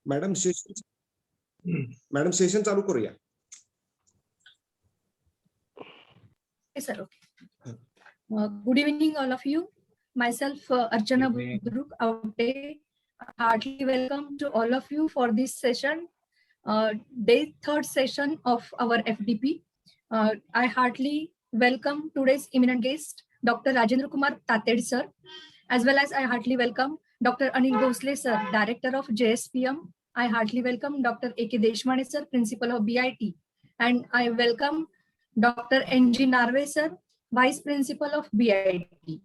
Madam session चालू करूया. Yes, sir. Okay. Good evening, all of you. Myself, Archana Budruk Aute. Heartily welcome to all of you for this session, day third session of our FDP. I heartily welcome today's eminent guest, Dr. Rajendra Kumar Tated sir, as well as I heartily welcome Dr. Anil Bhosle sir, Director of JSPM. I heartily welcome Dr. A.K. Deshmane sir, Principal of BIT, and I welcome Dr. N.G. Narve sir, Vice Principal of BIT.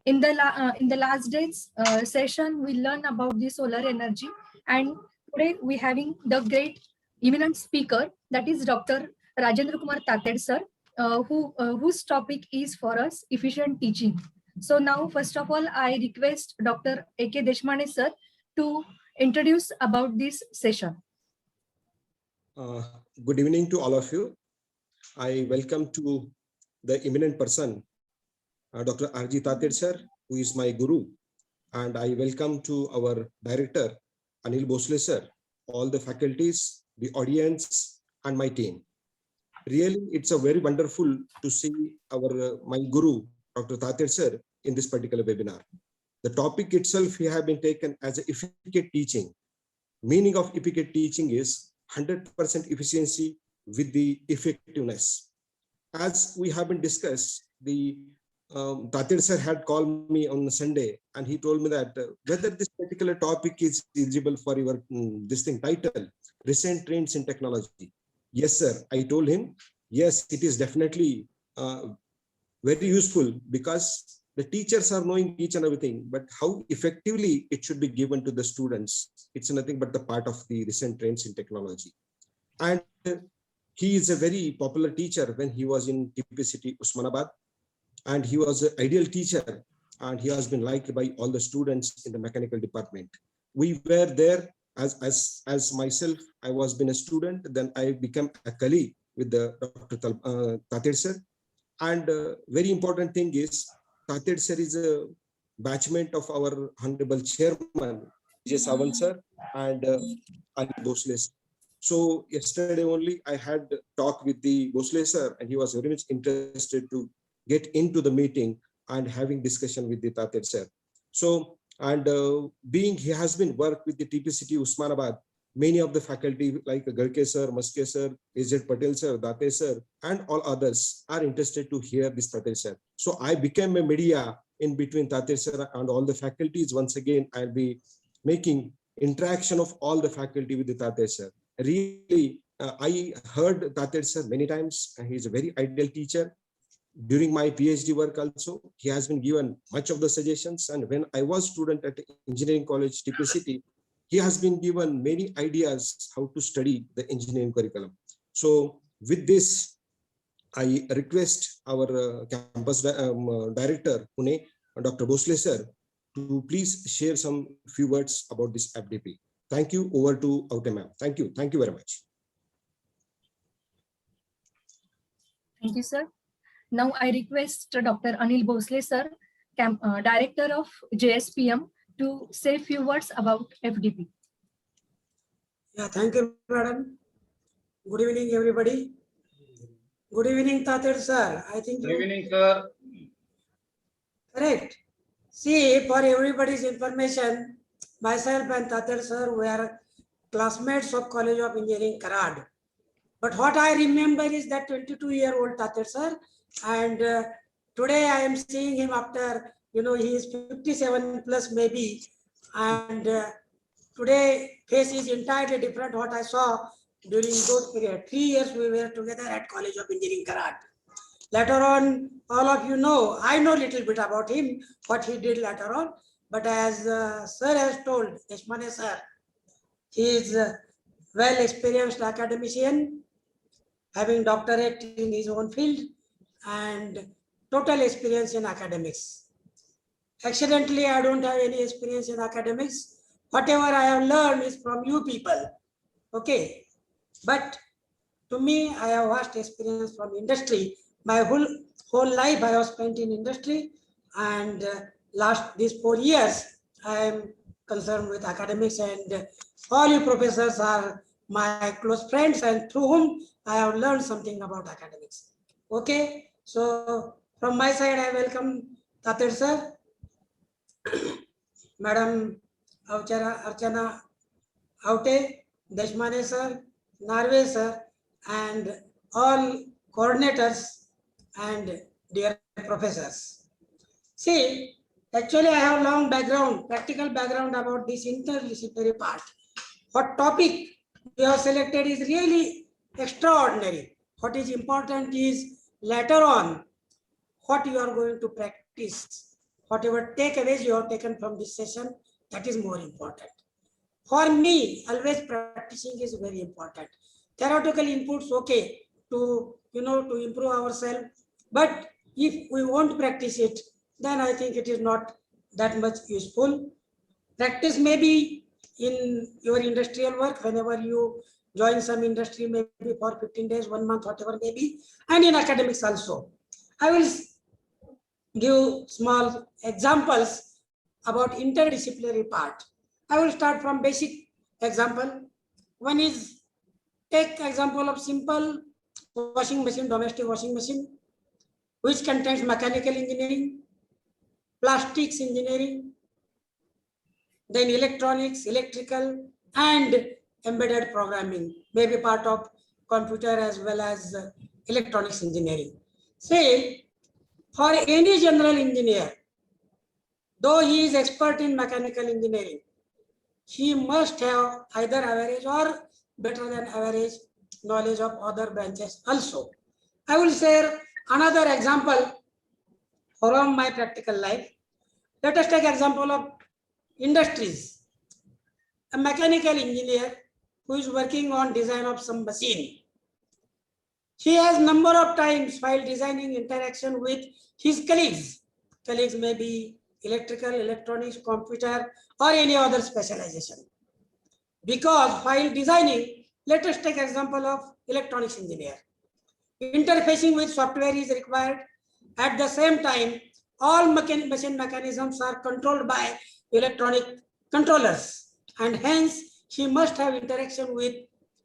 In the last day's session, we learn about the solar energy, and today we having the great eminent speaker, that is Dr. Rajendra Kumar Tated sir, whose topic is for us efficient teaching. So now, first of all, I request Dr. A.K. Deshmane sir to introduce about this session. Good evening to all of you. I welcome to the eminent person, Dr. R.G. Tated sir, who is my guru, and I welcome to our director, Anil Bhosle sir, all the faculties, the audience, and my team. Really, it's a very wonderful to see my guru, Dr. Tated sir, in this particular webinar. The topic itself he have been taken as a efficient teaching. Meaning of efficient teaching is 100% efficiency with the effectiveness. As we have been discussed, the Tated sir had called me on Sunday, and he told me that whether this particular topic is eligible for your this thing title, recent trends in technology. Yes, sir. I told him, yes, it is definitely very useful, because the teachers are knowing each and everything, but how effectively it should be given to the students, it's nothing but the part of the recent trends in technology. And he is a very popular teacher when he was in TPCT Usmanabad, and he was an ideal teacher, and he has been liked by all the students in the mechanical department. We were there as myself, I was been a student, then I became a colleague with the Dr. Tated sir. And very important thing is, Tated sir is a batchmate of our Honorable Chairman, J. Sawant sir, and Anil Bhosle sir. So yesterday only I had talked with the Bhosle sir, and he was very much interested to get into the meeting and having discussion with the Tated sir. So, and being he has been worked with the TPCT Usmanabad, many of the faculty like Garke sir, Maske sir, A.Z. Patel sir, Date sir, and all others are interested to hear this Tated sir. So I became a media in between Tated sir and all the faculties. Once again, I'll be making interaction of all the faculty with the Tated sir. Really, I heard Tated sir many times, and he's a very ideal teacher. During my PhD work also, he has been given much of the suggestions. And when I was student at Engineering College, TPCT, he has been given many ideas how to study the engineering curriculum. So with this, I request our campus director, Pune, Dr. Bhosle sir, to please share some few words about this FDP. Thank you. Over to Aute ma'am. Thank you. Thank you very much. Thank you, sir. Now I request Dr. Anil Bhosle sir, Director of JSPM, to say a few words about FDP. Yeah, thank you, madam. Good evening, everybody. Good evening, Tated sir. I think. Good evening, sir. Correct. See, for everybody's information, myself and Tated sir, we are classmates of College of Engineering, Karad. But what I remember is that 22-year-old Tated sir, and today I am seeing him after, he is 57 plus maybe, and today face is entirely different what I saw during those period. 3 years we were together at College of Engineering, Karad. Later on, all of you know, I know little bit about him, what he did later on, but as sir has told, Deshmane sir, he is a well-experienced academician, having doctorate in his own field and total experience in academics. Accidentally, I don't have any experience in academics. Whatever I have learned is from you people. Okay. But to me, I have vast experience from industry. My whole life I have spent in industry, and these 4 years I am concerned with academics, and all you professors are my close friends and through whom I have learned something about academics. Okay, so from my side, I welcome Tatir sir, Madam Archana Aute, Deshmane sir, Narve sir, and all coordinators and dear professors. See, actually I have long background, practical background about this interdisciplinary part. What topic you have selected is really extraordinary. What is important is later on what you are going to practice. Whatever takeaways you have taken from this session, that is more important. For me, always practicing is very important. Theoretical inputs, okay, to to improve ourselves. But if we won't practice it, then I think it is not that much useful. Practice maybe in your industrial work, whenever you join some industry, maybe for 15 days, 1 month, whatever maybe, and in academics also. I will give small examples about interdisciplinary part. I will start from basic example. One is, take example of simple washing machine, domestic washing machine, which contains mechanical engineering, plastics engineering, then electronics, electrical, and embedded programming, may be part of computer as well as electronics engineering. Say, for any general engineer, though he is expert in mechanical engineering, he must have either average or better than average knowledge of other branches also. I will share another example from my practical life. Let us take example of industries. A mechanical engineer who is working on design of some machine. He has number of times while designing interaction with his colleagues. Colleagues may be electrical, electronics, computer, or any other specialization. Because while designing, let us take example of electronics engineer. Interfacing with software is required. At the same time, all machine mechanisms are controlled by electronic controllers, and hence he must have interaction with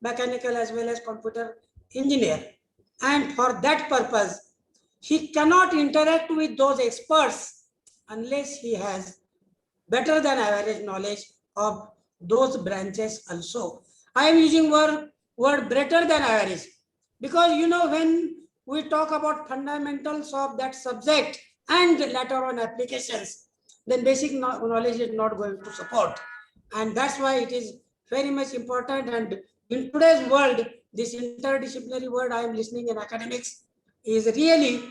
mechanical as well as computer engineer. And for that purpose, he cannot interact with those experts unless he has better than average knowledge of those branches also. I am using word better than average because when we talk about fundamentals of that subject and later on applications, then basic knowledge is not going to support. And that's why it is very much important. And in today's world, this interdisciplinary word I am listening in academics is really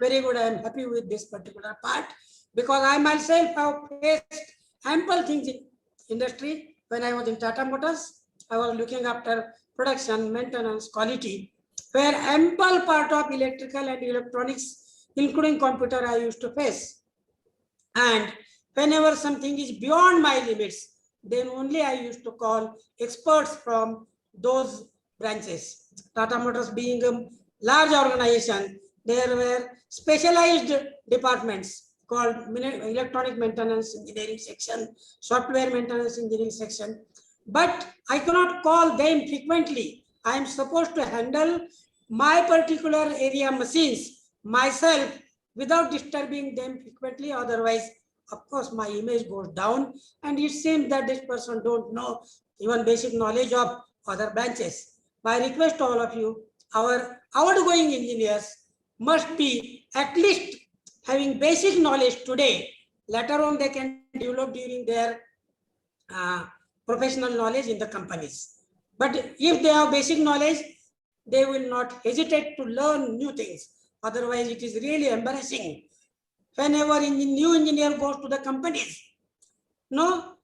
very good. I am happy with this particular part because I myself have faced ample things in industry. When I was in Tata Motors, I was looking after production, maintenance, quality, where ample part of electrical and electronics, including computer, I used to face. And whenever something is beyond my limits, then only I used to call experts from those branches. Tata Motors being a large organization, there were specialized departments called electronic maintenance engineering section, software maintenance engineering section. But I cannot call them frequently. I am supposed to handle my particular area machines myself without disturbing them frequently. Otherwise, of course, my image goes down and it seems that this person don't know even basic knowledge of other branches. My request to all of you, our outgoing engineers must be at least having basic knowledge today. Later on, they can develop during their professional knowledge in the companies. But if they have basic knowledge, they will not hesitate to learn new things. Otherwise, it is really embarrassing. Whenever a new engineer goes to the companies, no,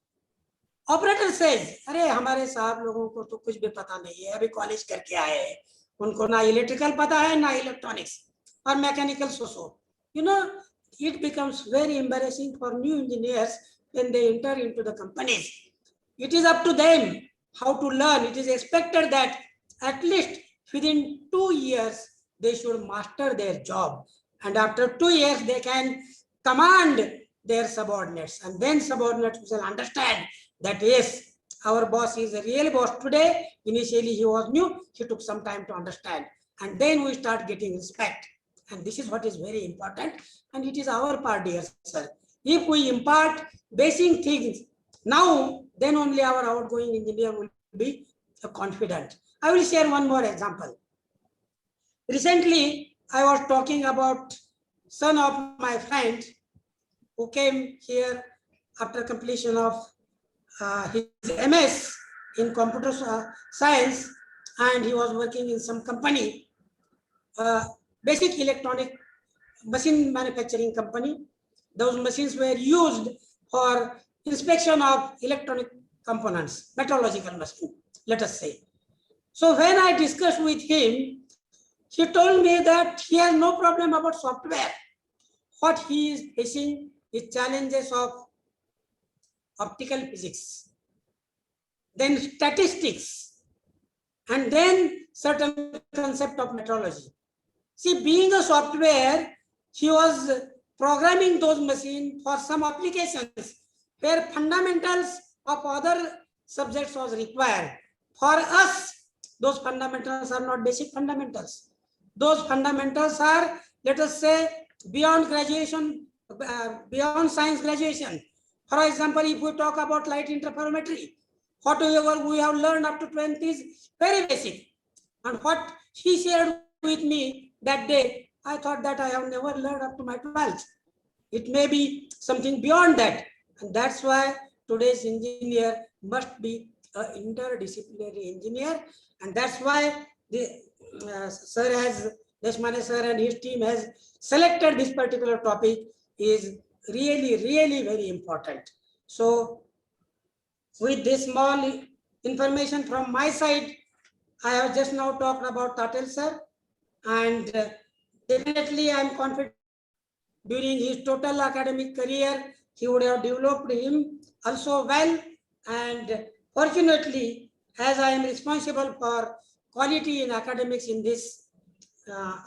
operator says, अरे हमारे साहब लोगों को तो कुछ भी पता नहीं है, अभी कॉलेज करके आए हैं, उनको ना इलेक्ट्रिकल पता है ना इलेक्ट्रॉनिक्स और mechanical so. It becomes very embarrassing for new engineers when they enter into the companies. It is up to them how to learn. It is expected that at least within 2 years, they should master their job. And after 2 years, they can command their subordinates, and then subordinates will understand that yes, our boss is a real boss today. Initially he was new, he took some time to understand, and then we start getting respect. And this is what is very important, and it is our part, dear sir. If we impart basic things now, then only our outgoing engineer will be confident. I will share one more example. Recently, I was talking about son of my friend who came here after completion of his MS in computer science, and he was working in some company, basic electronic machine manufacturing company. Those machines were used for inspection of electronic components, metrological machine, let us say. So when I discussed with him, he told me that he has no problem about software. What he is facing is challenges of optical physics, then statistics, and then certain concept of metrology. See, being a software, he was programming those machines for some applications where fundamentals of other subjects was required. For us, those fundamentals are not basic fundamentals. Those fundamentals are, let us say, beyond graduation, beyond science graduation. For example, if we talk about light interferometry, whatever we have learned up to 20 is very basic. And what he shared with me that day, I thought that I have never learned up to my 12th. It may be something beyond that. And that's why today's engineer must be an interdisciplinary engineer. And that's why the sir has, Deshmane sir and his team has selected this particular topic is really, really very important. So with this small information from my side, I have just now talked about Tatel sir, and definitely I am confident during his total academic career, he would have developed him also well. And fortunately, as I am responsible for quality in academics in this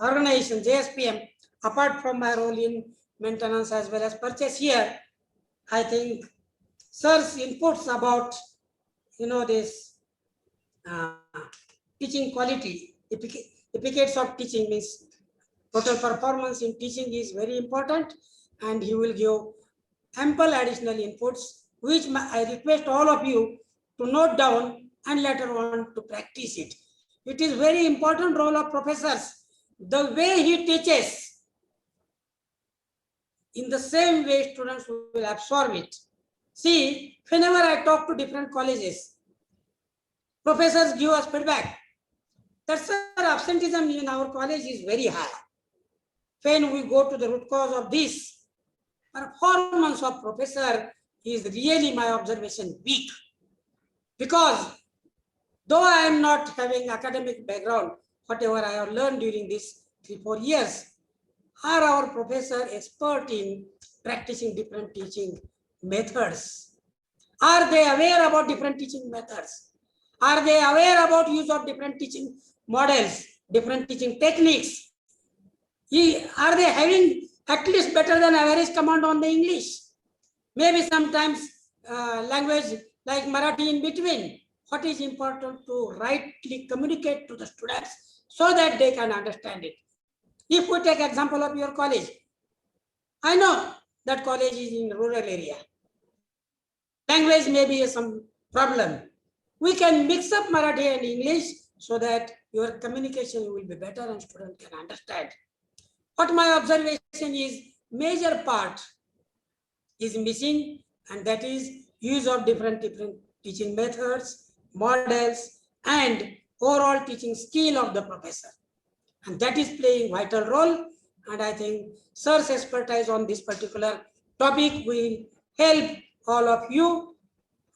organization, JSPM, apart from my role in maintenance as well as purchase here, I think sir's inputs about, this teaching quality, efficacy of teaching means total performance in teaching is very important, and he will give ample additional inputs, which I request all of you to note down and later on to practice it. It is very important role of professors. The way he teaches, in the same way students will absorb it. See, whenever I talk to different colleges, professors give us feedback that sir, absenteeism in our college is very high. When we go to the root cause of this, performance of professor is really, my observation, weak. Because though I am not having academic background, whatever I have learned during these 3-4 years, are our professor expert in practicing different teaching methods? Are they aware about different teaching methods? Are they aware about use of different teaching models, different teaching techniques? Are they having at least better than average command on the English? Maybe sometimes language like Marathi in between. What is important to rightly communicate to the students so that they can understand it. If we take example of your college, I know that college is in rural area. Language may be some problem. We can mix up Marathi and English so that your communication will be better and students can understand. What my observation is, major part is missing, and that is use of different teaching methods, models, and overall teaching skill of the professor. And that is playing vital role. And I think sir's expertise on this particular topic will help all of you.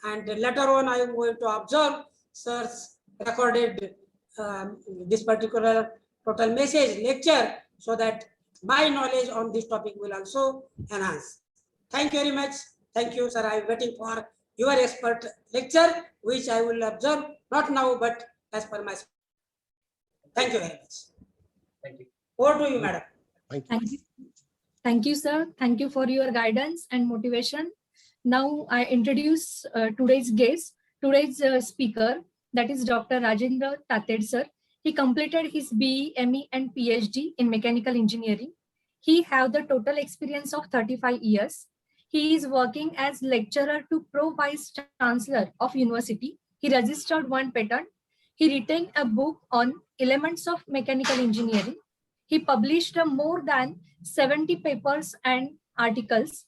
And later on, I am going to observe sir's recorded this particular total message lecture so that my knowledge on this topic will also enhance. Thank you very much. Thank you, sir. I am waiting for your expert lecture, which I will observe, not now, but as per my. Thank you very much. Thank you. Over to you, madam. Thank you. Thank you. Thank you, sir. Thank you for your guidance and motivation. Now I introduce today's guest, today's speaker, that is Dr. Rajendra Tated, sir. He completed his BE, ME and PhD in mechanical engineering. He have the total experience of 35 years. He is working as lecturer to Pro Vice Chancellor of University. He registered one patent. He written a book on elements of mechanical engineering. He published more than 70 papers and articles.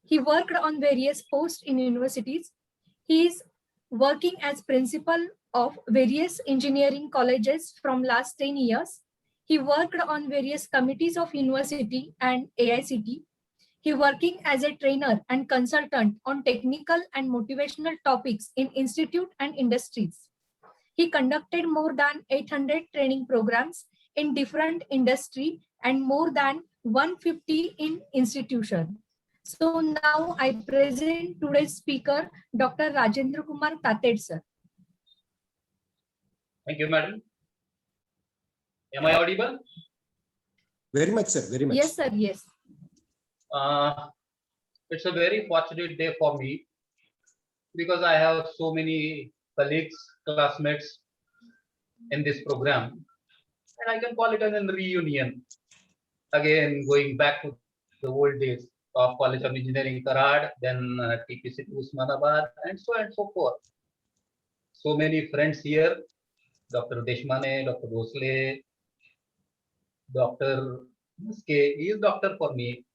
He worked on various posts in universities. He is working as principal of various engineering colleges from last 10 years. He worked on various committees of university and AICT. He working as a trainer and consultant on technical and motivational topics in institute and industries. He conducted more than 800 training programs in different industry and more than 150 in institution. So now I present today's speaker, Dr. Rajendra Kumar Tated, sir. Thank you, madam. Am I audible? Very much, sir. Very much. Yes, sir. Yes. It's a very fortunate day for me because I have so many colleagues, classmates in this program, and I can call it as a reunion. Again, going back to the old days of College of Engineering Karad, then TPC Usmanabad, and so forth. So many friends here, Dr. Deshmane, Dr. Bhosle, Dr. Muske, he is doctor for me,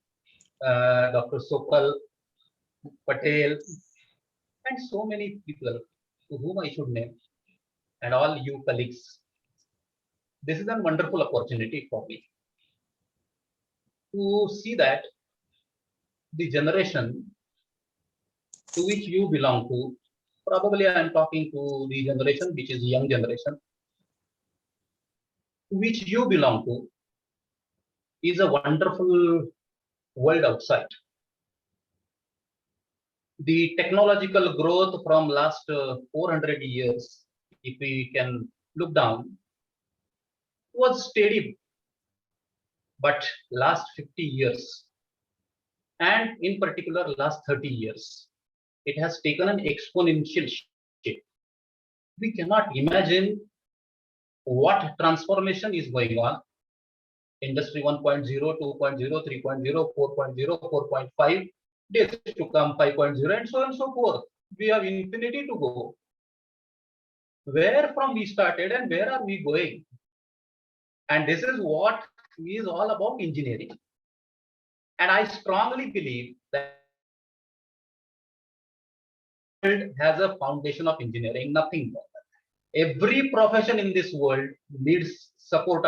Dr. Sokal, Patel, and so many people to whom I should name, and all you colleagues. This is a wonderful opportunity for me to see that the generation to which you belong to, probably I am talking to the generation which is young generation, to which you belong to, is a wonderful world outside. The technological growth from last 400 years, if we can look down, was steady, but last 50 years, and in particular last 30 years, it has taken an exponential shape. We cannot imagine what transformation is going on. Industry 1.0, 2.0, 3.0, 4.0, 4.5, days to come 5.0, and so on and so forth. We have infinity to go. Where from we started and where are we going? And this is what is all about engineering. And I strongly believe that world has a foundation of engineering, nothing more. Every profession in this world needs support.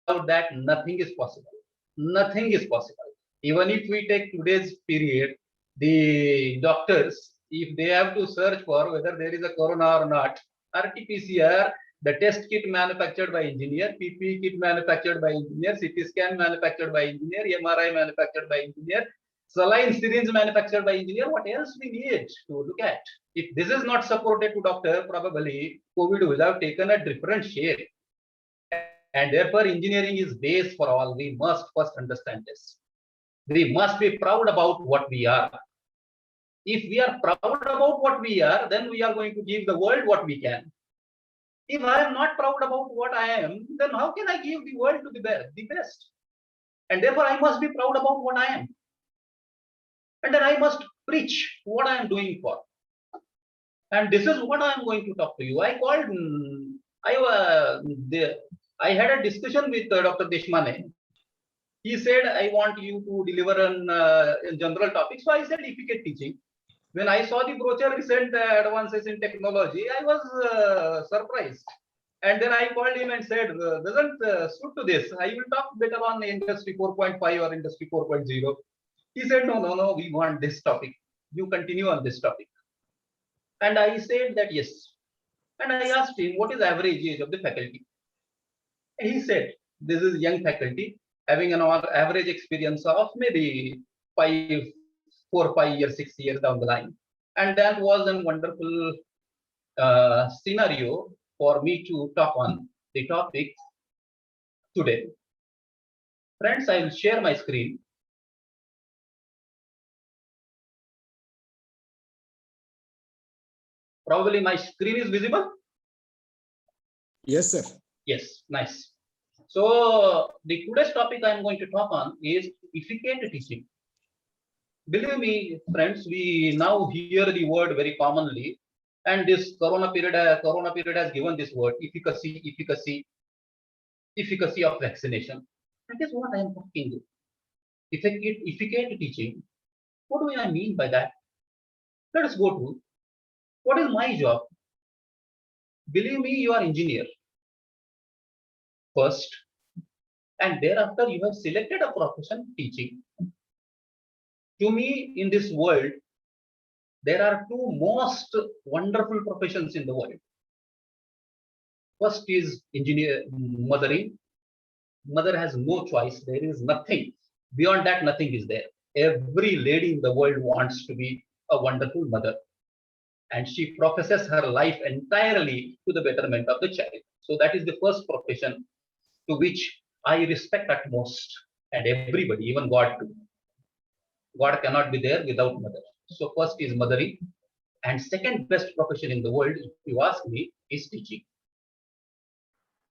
Without that, nothing is possible. Nothing is possible. Even if we take today's period, the doctors, if they have to search for whether there is a corona or not, RT-PCR, the test kit manufactured by engineer, PPE kit manufactured by engineer, CT scan manufactured by engineer, MRI manufactured by engineer, saline syringe manufactured by engineer. What else we need to look at? If this is not supported to doctor, probably COVID will have taken a different shape. And therefore, engineering is base for all. We must first understand this. We must be proud about what we are. If we are proud about what we are, then we are going to give the world what we can. If I am not proud about what I am, then how can I give the world to the best? And therefore, I must be proud about what I am. And then I must preach what I am doing for. And this is what I am going to talk to you. I had a discussion with Dr. Deshmane. He said, I want you to deliver on general topics. So I said, efficient teaching. When I saw the brochure, recent advances in technology, I was surprised. And then I called him and said, doesn't suit to this. I will talk better on Industry 4.5 or Industry 4.0. He said, no, we want this topic. You continue on this topic. And I said that yes. And I asked him, what is the average age of the faculty? And he said, this is young faculty having an average experience of maybe 4 or 5 years, 6 years down the line. And that was a wonderful scenario for me to talk on the topic today. Friends, I will share my screen. Probably my screen is visible. Yes, sir. Yes, nice. So the today's topic I am going to talk on is efficient teaching. Believe me, friends, we now hear the word very commonly, and this Corona period has given this word efficacy of vaccination. That is what I am talking. Efficient teaching. What do I mean by that? Let us go to what is my job. Believe me, you are engineer first, and thereafter you have selected a profession teaching. To me, in this world, there are two most wonderful professions in the world. First is engineer, mothering. Mother has no choice. There is nothing beyond that. Nothing is there. Every lady in the world wants to be a wonderful mother, and she professes her life entirely to the betterment of the child. So that is the first profession to which I respect at most, and everybody, even God too. God cannot be there without mother. So first is mothering, and second best profession in the world, if you ask me, is teaching.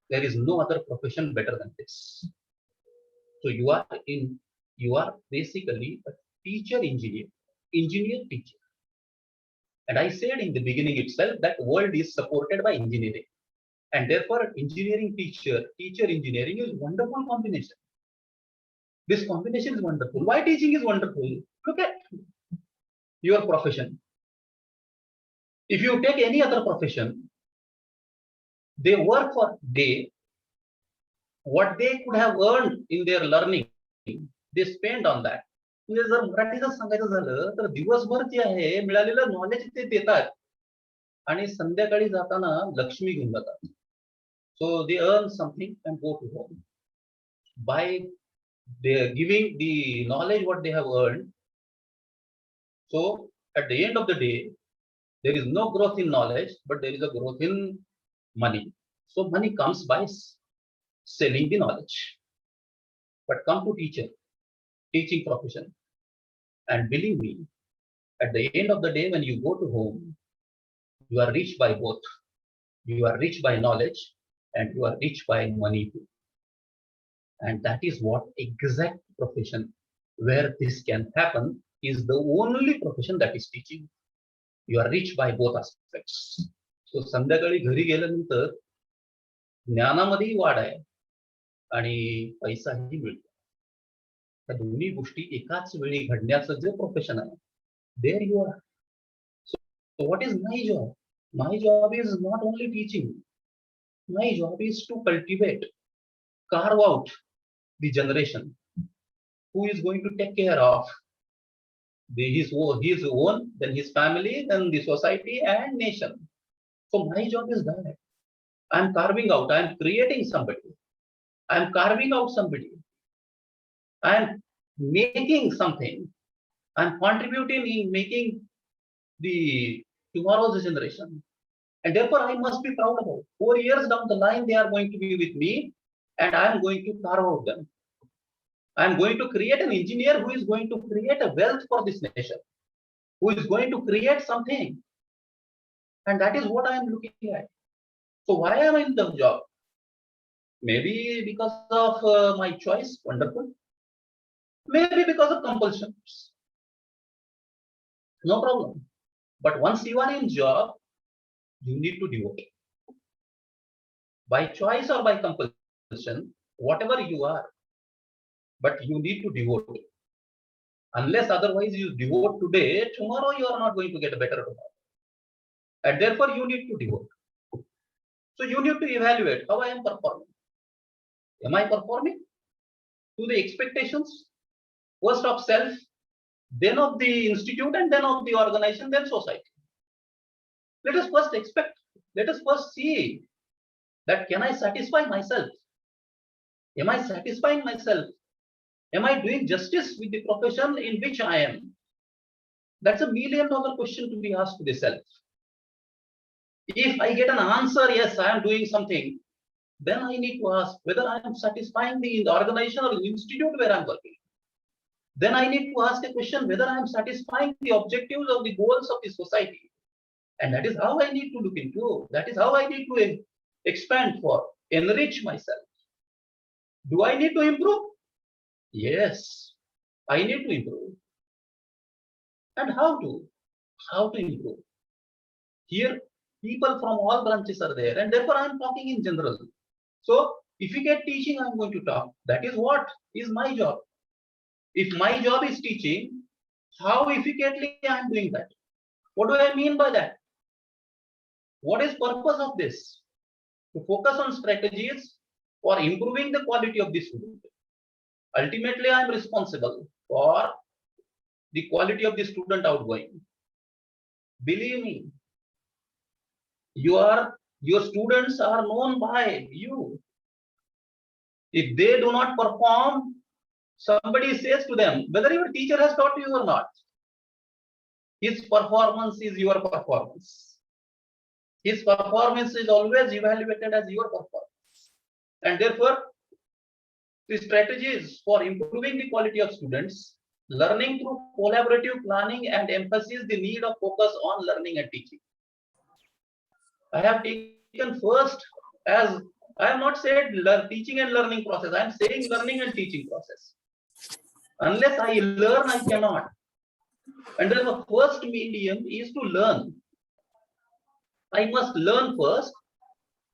There is no other profession better than this. So you are basically a teacher engineer teacher. And I said in the beginning itself that world is supported by engineering. And therefore, engineering teacher engineering is wonderful combination. This combination is wonderful. Why teaching is wonderful? Look at your profession. If you take any other profession, they work for day. What they could have earned in their learning, they spend on that. म्हणजे जर मराठीचं सांगायचं झालं तर दिवसभर जे आहे मिळालेलं knowledge ते देतात आणि संध्याकाळी जाताना लक्ष्मी घेऊन जातात. So they earn something and go to home. By giving the knowledge what they have earned. So at the end of the day, there is no growth in knowledge, but there is a growth in money. So money comes by selling the knowledge. But come to teaching profession. And believe me, at the end of the day, when you go to home, you are rich by both. You are rich by knowledge and you are rich by money too. And that is what exact profession where this can happen is the only profession that is teaching. You are rich by both aspects. So संध्याकाळी घरी गेल्यानंतर ज्ञानामध्येही वाढ आहे आणि पैसाही मिळतो. त्या दोन्ही गोष्टी एकाच वेळी घडण्याचं जे प्रोफेशन आहे, there you are. So what is my job? My job is not only teaching. My job is to cultivate, carve out the generation who is going to take care of his own, then his family, then the society and nation. So my job is that. I'm carving out, I'm creating somebody. I'm carving out somebody. I'm making something. I'm contributing in making the tomorrow's generation. And therefore, I must be proud about it. 4 years down the line, they are going to be with me, and I am going to carve out them. I am going to create an engineer who is going to create a wealth for this nation, who is going to create something. And that is what I am looking at. So why am I in the job? Maybe because of my choice, wonderful. Maybe because of compulsions. No problem. But once you are in job, you need to devote. By choice or by compulsion, whatever you are, but you need to devote. Unless otherwise you devote today, tomorrow you are not going to get a better tomorrow. And therefore you need to devote. So you need to evaluate how I am performing. Am I performing to the expectations? First of self, then of the institute, and then of the organization, then society. Let us first expect. Let us first see that can I satisfy myself? Am I satisfying myself? Am I doing justice with the profession in which I am? That's $1 million question to be asked to the self. If I get an answer, yes, I am doing something, then I need to ask whether I am satisfying the organization or institute where I'm working. Then I need to ask a question whether I am satisfying the objectives or the goals of the society. And that is how I need to look into. That is how I need to expand for, enrich myself. Do I need to improve? Yes, I need to improve. And how to? How to improve? Here, people from all branches are there, and therefore I am talking in general. So, if you get teaching, I'm going to talk. That is what is my job. If my job is teaching, how efficiently I am doing that? What do I mean by that? What is purpose of this? To focus on strategies for improving the quality of the student. Ultimately, I am responsible for the quality of the student outgoing. Believe me, your students are known by you. If they do not perform, somebody says to them, whether your teacher has taught you or not, his performance is your performance. His performance is always evaluated as your performance. And therefore, the strategies for improving the quality of students, learning through collaborative planning and emphasis the need of focus on learning and teaching. I have taken first as, I have not said teaching and learning process, I am saying learning and teaching process. Unless I learn, I cannot. And then the first medium is to learn. I must learn first,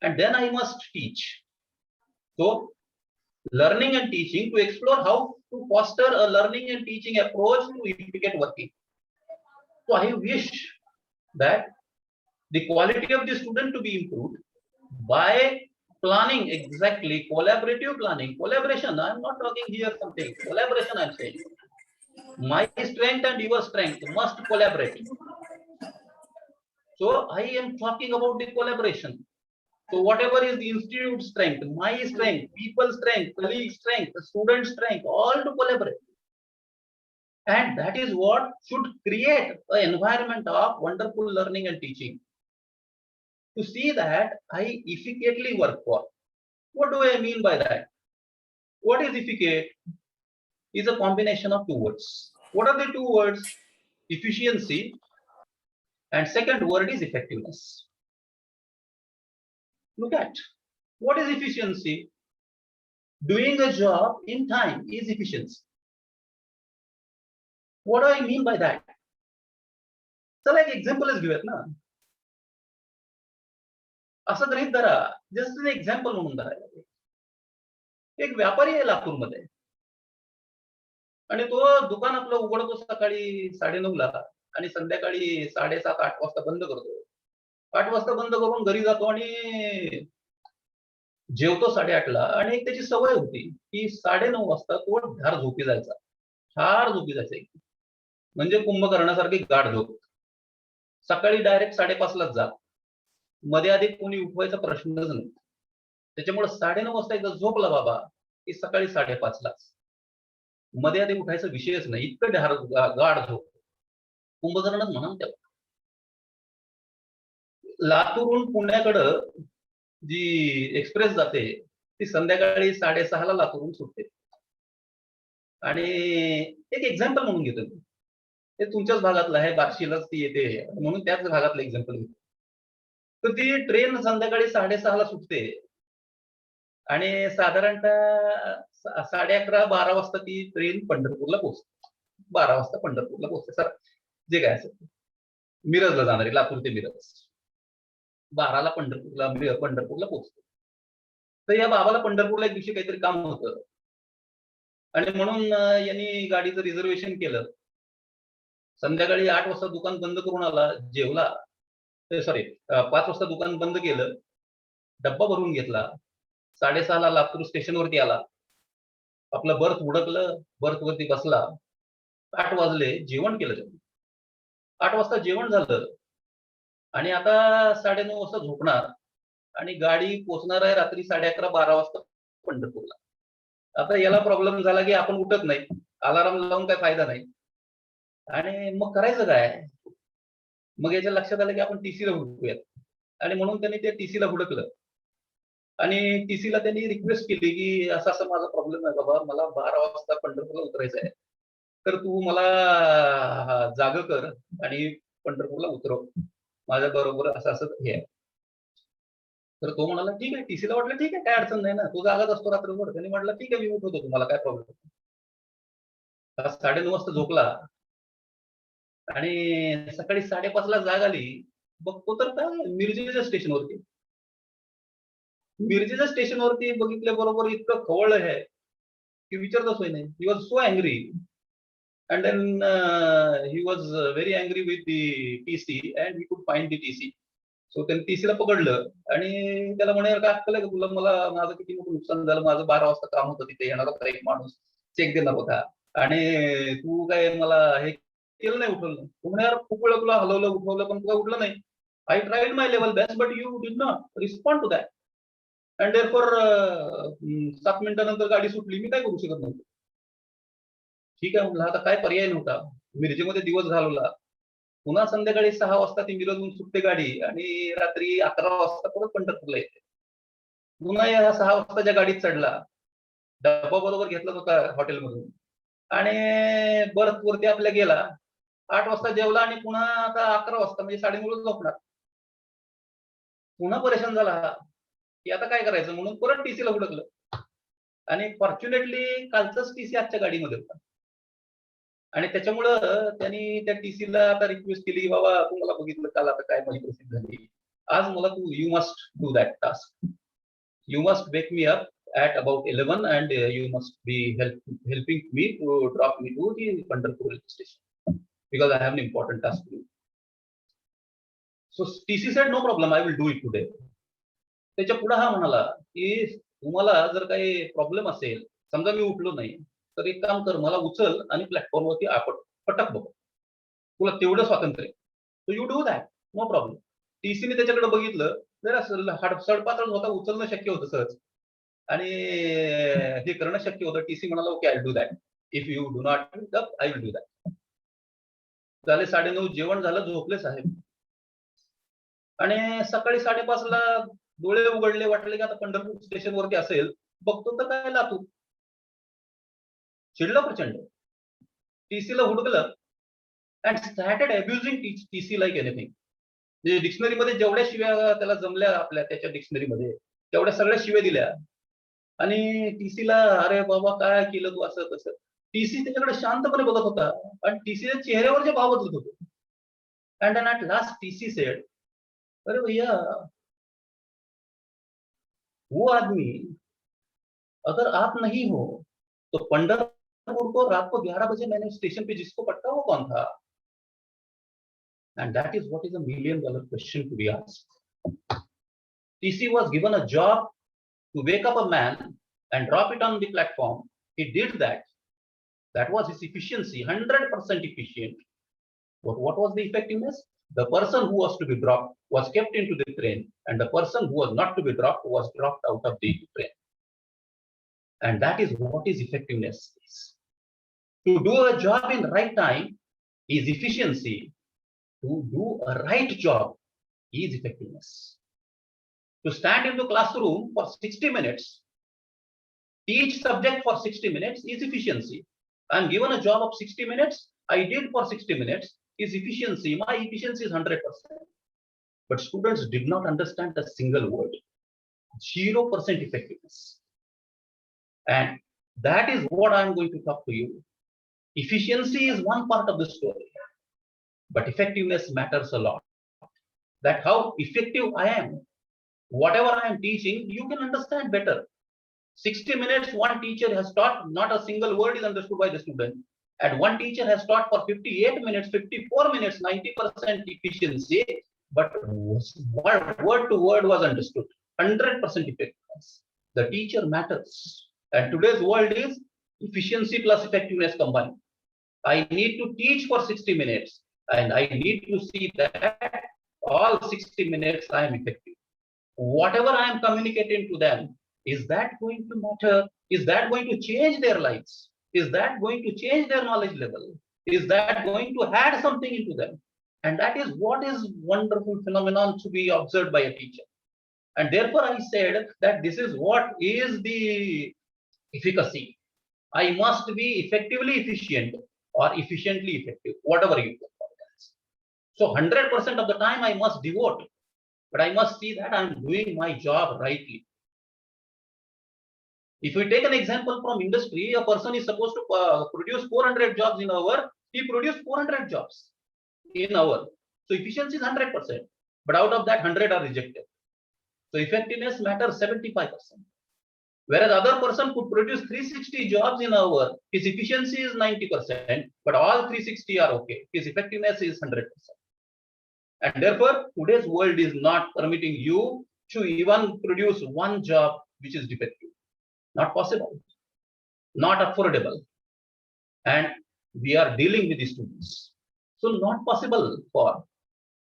and then I must teach. So, learning and teaching, to explore how to foster a learning and teaching approach to efficient working. So, I wish that the quality of the student to be improved by planning exactly, collaborative planning, collaboration. I'm not talking here something, collaboration I'm saying. My strength and your strength must collaborate. So I am talking about the collaboration. So whatever is the institute strength, my strength, people's strength, colleague strength, student strength, all to collaborate. And that is what should create an environment of wonderful learning and teaching. To see that I efficiently work for. What do I mean by that? What is efficient? Is a combination of two words. What are the two words? Efficiency, and second word is effectiveness. Look at, what is efficiency? Doing a job in time is efficiency. What do I mean by that? So like example is given ना. असं गृहीत धरा, just an example म्हणून धरायला. एक व्यापारी आहे लातूरमध्ये आणि तो दुकान आपलं उघडतो सकाळी 9:30ला आणि संध्याकाळी 7:30-8 वाजता बंद करतो. 8 वाजता बंद करून घरी जातो आणि जेवतो 8:30ला आणि एक त्याची सवय होती की 9:30 वाजता तो धार झोपी जायचा. फार झोपी जायचा. म्हणजे कुंभकर्णासारखी गाढ झोप. सकाळी डायरेक्ट 5:30लाच जा. मध्ये आधी कोणी उठवायचा प्रश्नच नाही. त्याच्यामुळे 9:30 वाजता एकदा झोपला बाबा की सकाळी 5:30लाच. मध्ये आधी उठायचा विषयच नाही. इतकं गाढ झोप. कुंभकर्णच म्हणा तेव्हा. लातूरहून पुण्याकडं जी एक्सप्रेस जाते ती संध्याकाळी 6:30ला लातूरहून सुटते. आणि एक एक्झाम्पल म्हणून घेतो मी. ते तुमच्याच भागातलं आहे, बार्शीलाच ती येते म्हणून त्याच भागातलं एक्झाम्पल घेतो. तर ती ट्रेन संध्याकाळी 6:30ला सुटते आणि साधारणतः 11:30-12 वाजता ती ट्रेन पंढरपूरला पोहोचते. 12 वाजता पंढरपूरला पोहोचते. सर जे काय असेल मिरजला जाणार आहे, लातूर ते मिरज. 12ला पंढरपूरला पोहोचते. तर या बाबाला पंढरपूरला एक दिवशी काहीतरी काम होतं आणि म्हणून यांनी गाडीचं रिझर्वेशन केलं. संध्याकाळी 8 वाजता दुकान बंद करून आला, जेवला. 5 वाजता दुकान बंद केलं, डब्बा भरून घेतला. 6:30ला लातूर स्टेशनवरती आला. आपलं बर्थ उडकलं, बर्थवरती बसला. 8 वाजले, जेवण केलं त्यांनी. 8 वाजता जेवण झालं आणि आता 9:30 वाजता झोपणार आणि गाडी पोहोचणार आहे रात्री 11:30-12 वाजता पंढरपूरला. आता याला प्रॉब्लेम झाला की आपण उठत नाही, अलार्म लावून काय फायदा नाही. आणि मग करायचं काय? मग याच्या लक्षात आलं की आपण टीसीला हुडकूयात आणि म्हणून त्यांनी त्या टीसीला हुडकलं आणि TC ला त्यांनी रिक्वेस्ट केली की असा असा माझा प्रॉब्लेम आहे बाबा, मला 12 वाजता पंढरपूरला उतरायचं आहे, तर तू मला जाग कर आणि पंढरपूरला उतरव, माझ्या बरोबर असं असं हे आहे. तर तो म्हणाला ठीक आहे. TC ला वाटलं ठीक आहे, काय अडचण नाही ना, तो जागाच असतो रात्रभर. त्यांनी म्हटलं ठीक आहे, मी उठवतो तुम्हाला, काय प्रॉब्लेम. 9:30 वाजता झोपला आणि सकाळी 5:30 ला जाग आली. बघतो तर काय मिरजेच्या स्टेशनवरती बघितल्याबरोबर इतकं खवळलं आहे की विचारता सोय नाही. He was so angry and then he was very angry with the TC and he could find the TC. So त्यांनी TC ला पकडलं आणि त्याला म्हणे काय अक्कल आहे का तुला, मला माझं किती मोठं नुकसान झालं, माझं 12 वाजता काम होतं, तिथे येणार होता एक माणूस चेक देणार होता आणि तू काय मला हे केलं नाही, उठवलं. तू म्हणे यार खूप वेळा तुला हलवलं उठवलं पण तुला उठलं नाही. I tried my level best but you did not respond to that and therefore 7 मिनिटानंतर गाडी सुटली, मी काय करू शकत नव्हतो. ठीक आहे म्हटलं, आता काय पर्याय नव्हता. मिरजेमध्ये दिवस घालवला. पुन्हा संध्याकाळी 6 वाजता ती मिरजून सुटते गाडी आणि रात्री 11 वाजता परत पंढरपूरला येते. पुन्हा या 6 वाजताच्या गाडीत चढला, डब्बा बरोबर घेतला होता हॉटेलमधून आणि बर्थ वरती आपल्या गेला. 8 वाजता जेवला आणि पुन्हा आता 11 वाजता म्हणजे 9:30 झोपणार. पुन्हा परेशान झाला की आता काय करायचं म्हणून परत TC ला हुडकलं आणि फॉर्च्युनेटली कालचंच TC आजच्या गाडीमध्ये होता आणि त्याच्यामुळं त्यांनी त्या TC ला आता रिक्वेस्ट केली की बाबा तू मला बघितलं काल, आता काय माझी परिस्थिती झाली, आज मला तू you must do that task. You must wake me up at about 11 and you must be helping me to drop me to the Pandharpur railway station because I have an important task to do. So TC said no problem, I will do it today. त्याच्या पुढे हा म्हणाला की तुम्हाला जर काही problem असेल, समजा मी उठलो नाही, तर एक काम कर, मला उचल आणि प्लॅटफॉर्मवरती पटक बघ, तुला तेवढं स्वातंत्र्य आहे, so you do that, no problem. TC ने त्याच्याकडे बघितलं, जरा सडपातळ होता, उचलणं शक्य होतं सहज आणि हे करणं शक्य होतं. TC म्हणाला okay I will do that, if you do not pick up I will do that. झाले 9:30, जेवण झालं, झोपले साहेब आणि सकाळी 5:30 ला डोळे उघडले, वाटले की आता पंढरपूर स्टेशन वरती असेल, बघतो तर काय लातूर. चिडलं प्रचंड. TC ला हुडकलं and started abusing TC like anything. म्हणजे डिक्शनरीमध्ये जेवढ्या शिव्या त्याला जमल्या आपल्या त्याच्या डिक्शनरीमध्ये तेवढ्या सगळ्या शिव्या दिल्या आणि TC ला अरे बाबा काय केलं तू असं तसं. TC त्याच्याकडे शांतपणे बघत होता आणि TCच्या चेहऱ्यावर जे भाव बदलत होते. And then at last TC said, अरे भैया वो आदमी अगर आप नहीं हो तो पंढरपुर को रात को 11 बजे मैंने स्टेशन पे जिसको पटका वो कौन था? And that is what is a $1 million question to be asked. TC was given a job to wake up a man and drop it on the platform. He did that. That was his efficiency, 100% efficient. But what was the effectiveness? The person who was to be dropped was kept into the train, and the person who was not to be dropped was dropped out of the train. And that is what is effectiveness is. To do a job in right time is efficiency. To do a right job is effectiveness. To stand in the classroom for 60 minutes, teach subject for 60 minutes is efficiency. I'm given a job of 60 minutes, I did for 60 minutes is efficiency. My efficiency is 100%. But students did not understand a single word. 0% effectiveness. And that is what I'm going to talk to you. Efficiency is one part of the story, but effectiveness matters a lot. That how effective I am, whatever I am teaching, you can understand better. 60 minutes, one teacher has taught, not a single word is understood by the student. And one teacher has taught for 58 minutes, 54 minutes, 90% efficiency, but word to word was understood. 100% effectiveness. The teacher matters. And today's world is efficiency plus effectiveness combined. I need to teach for 60 minutes and I need to see that all 60 minutes I am effective. Whatever I am communicating to them, is that going to matter? Is that going to change their lives? Is that going to change their knowledge level? Is that going to add something into them? And that is what is wonderful phenomenon to be observed by a teacher. And therefore, I said that this is what is the efficacy. I must be effectively efficient or efficiently effective, whatever you call it. So 100% of the time I must devote, but I must see that I'm doing my job rightly. If we take an example from industry, a person is supposed to produce 400 jobs in an hour, he produced 400 jobs in an hour. So efficiency is 100%, but out of that 100 are rejected. So effectiveness matters 75%. Whereas other person could produce 360 jobs in an hour, his efficiency is 90%, but all 360 are okay. His effectiveness is 100%. And therefore, today's world is not permitting you to even produce one job which is defective. Not possible, not affordable. And we are dealing with the students. So not possible for,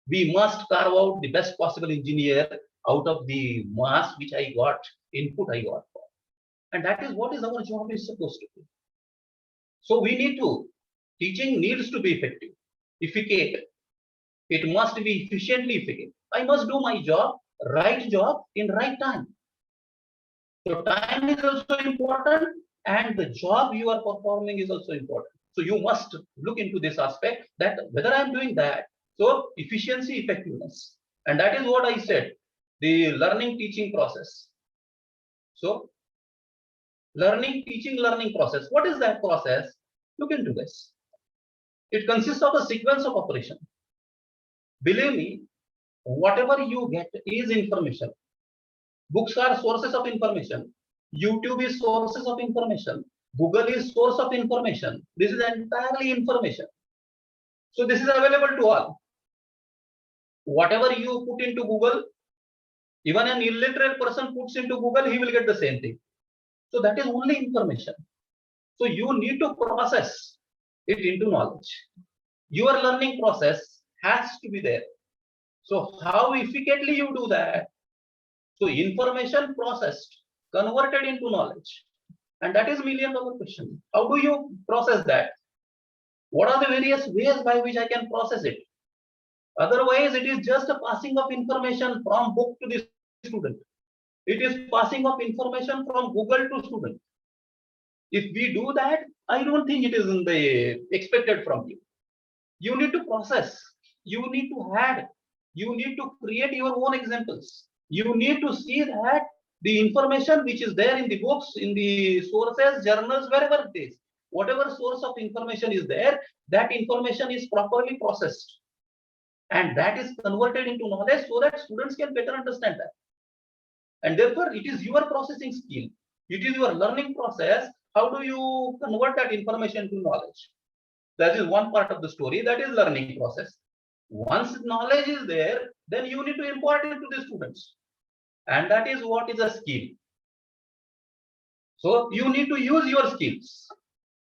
we must carve out the best possible engineer out of the mass which I got, input I got for. And that is what is our job is supposed to be. So we need to, teaching needs to be effective, efficient. It must be efficiently effective. I must do my job in right time. So time is also important and the job you are performing is also important. So you must look into this aspect that whether I'm doing that. So efficiency, effectiveness. And that is what I said, the learning teaching process. So learning, teaching, learning process. What is that process? Look into this. It consists of a sequence of operation. Believe me, whatever you get is information. Books are sources of information. YouTube is sources of information. Google is source of information. This is entirely information. So this is available to all. Whatever you put into Google, even an illiterate person puts into Google, he will get the same thing. So that is only information. So you need to process it into knowledge. Your learning process has to be there. So how efficiently you do that? So information processed, converted into knowledge. And that is $1 million question. How do you process that? What are the various ways by which I can process it? Otherwise, it is just a passing of information from book to the student. It is passing of information from Google to student. If we do that, I don't think it is in the expected from you. You need to process. You need to add. You need to create your own examples. You need to see that the information which is there in the books, in the sources, journals, wherever it is, whatever source of information is there, that information is properly processed. And that is converted into knowledge so that students can better understand that. And therefore, it is your processing skill. It is your learning process. How do you convert that information to knowledge? That is one part of the story. That is learning process. Once knowledge is there, then you need to impart it to the students. And that is what is a skill. So you need to use your skills.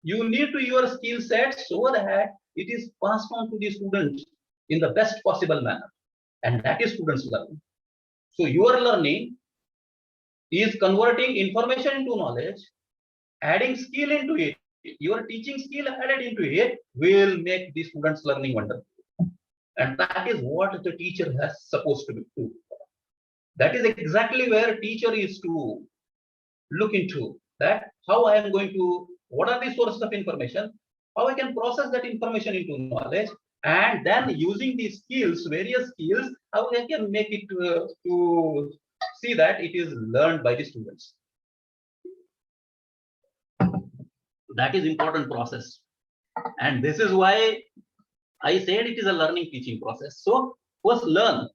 You need to use your skill set so that it is passed on to the students in the best possible manner. And that is students' learning. So your learning is converting information into knowledge, adding skill into it. Your teaching skill added into it will make the students' learning wonderful. And that is what the teacher has supposed to do. That is exactly where teacher is to look into that, how I am going to, what are the sources of information, how I can process that information into knowledge, and then using these skills, various skills, how I can make it to see that it is learned by the students. That is important process. And this is why I said it is a learning teaching process. So first learn.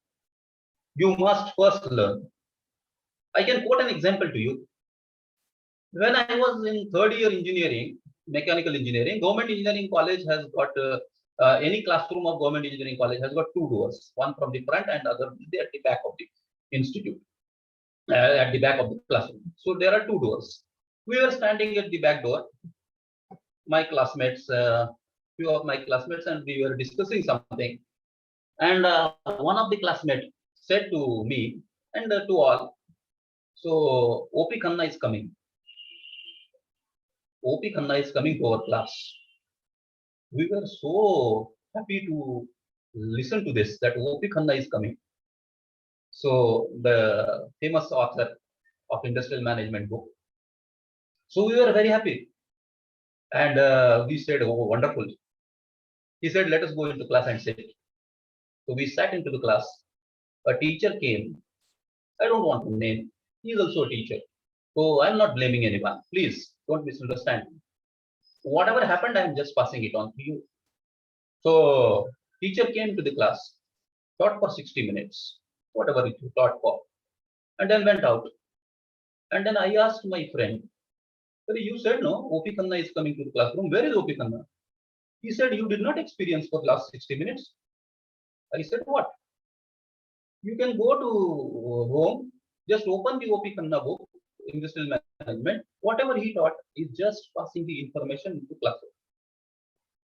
You must first learn. I can quote an example to you. When I was in third year engineering, mechanical engineering, government engineering college has got, any classroom of government engineering college has got two doors, one from the front and other at the back of the institute, at the back of the classroom. So there are two doors. We were standing at the back door, my classmates, few of my classmates, and we were discussing something. And one of the classmates said to me and to all, so OP Khanna is coming. OP Khanna is coming to our class. We were so happy to listen to this, that OP Khanna is coming. So the famous author of industrial management book. So we were very happy. And we said, oh, wonderful. He said, let us go into class and sit. So we sat into the class. A teacher came. I don't want to name. He is also a teacher. So I'm not blaming anyone. Please don't misunderstand. Whatever happened, I'm just passing it on to you. So teacher came to the class, taught for 60 minutes, whatever it taught for, and then went out. And then I asked my friend, you said no, OP Khanna is coming to the classroom. Where is OP Khanna? He said, you did not experience for the last 60 minutes. I said, what? You can go to home, just open the OP Khanna book, Industrial Management. Whatever he taught is just passing the information into classroom.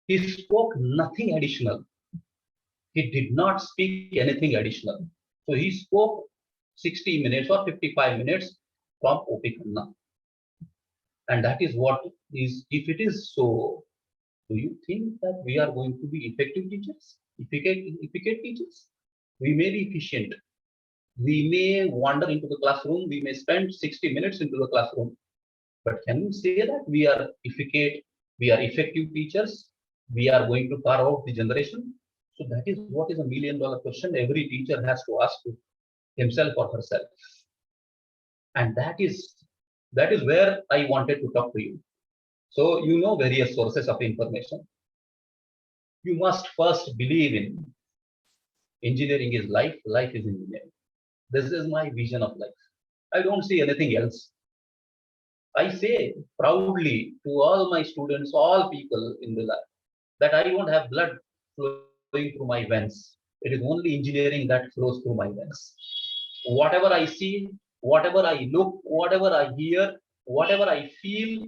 He spoke nothing additional. He did not speak anything additional. So he spoke 60 minutes or 55 minutes from OP Khanna. And that is what is, if it is so, do you think that we are going to be effective teachers, efficient teachers? We may be efficient. We may wander into the classroom. We may spend 60 minutes into the classroom. But can you say that we are efficient, we are effective teachers? We are going to carve out the generation? So that is what is $1 million question every teacher has to ask himself or herself. And that is where I wanted to talk to you. So you know various sources of information. You must first believe in engineering is life, life is engineering. This is my vision of life. I don't see anything else. I say proudly to all my students, all people in the lab, that I don't have blood flowing through my veins. It is only engineering that flows through my veins. Whatever I see, whatever I look, whatever I hear, whatever I feel,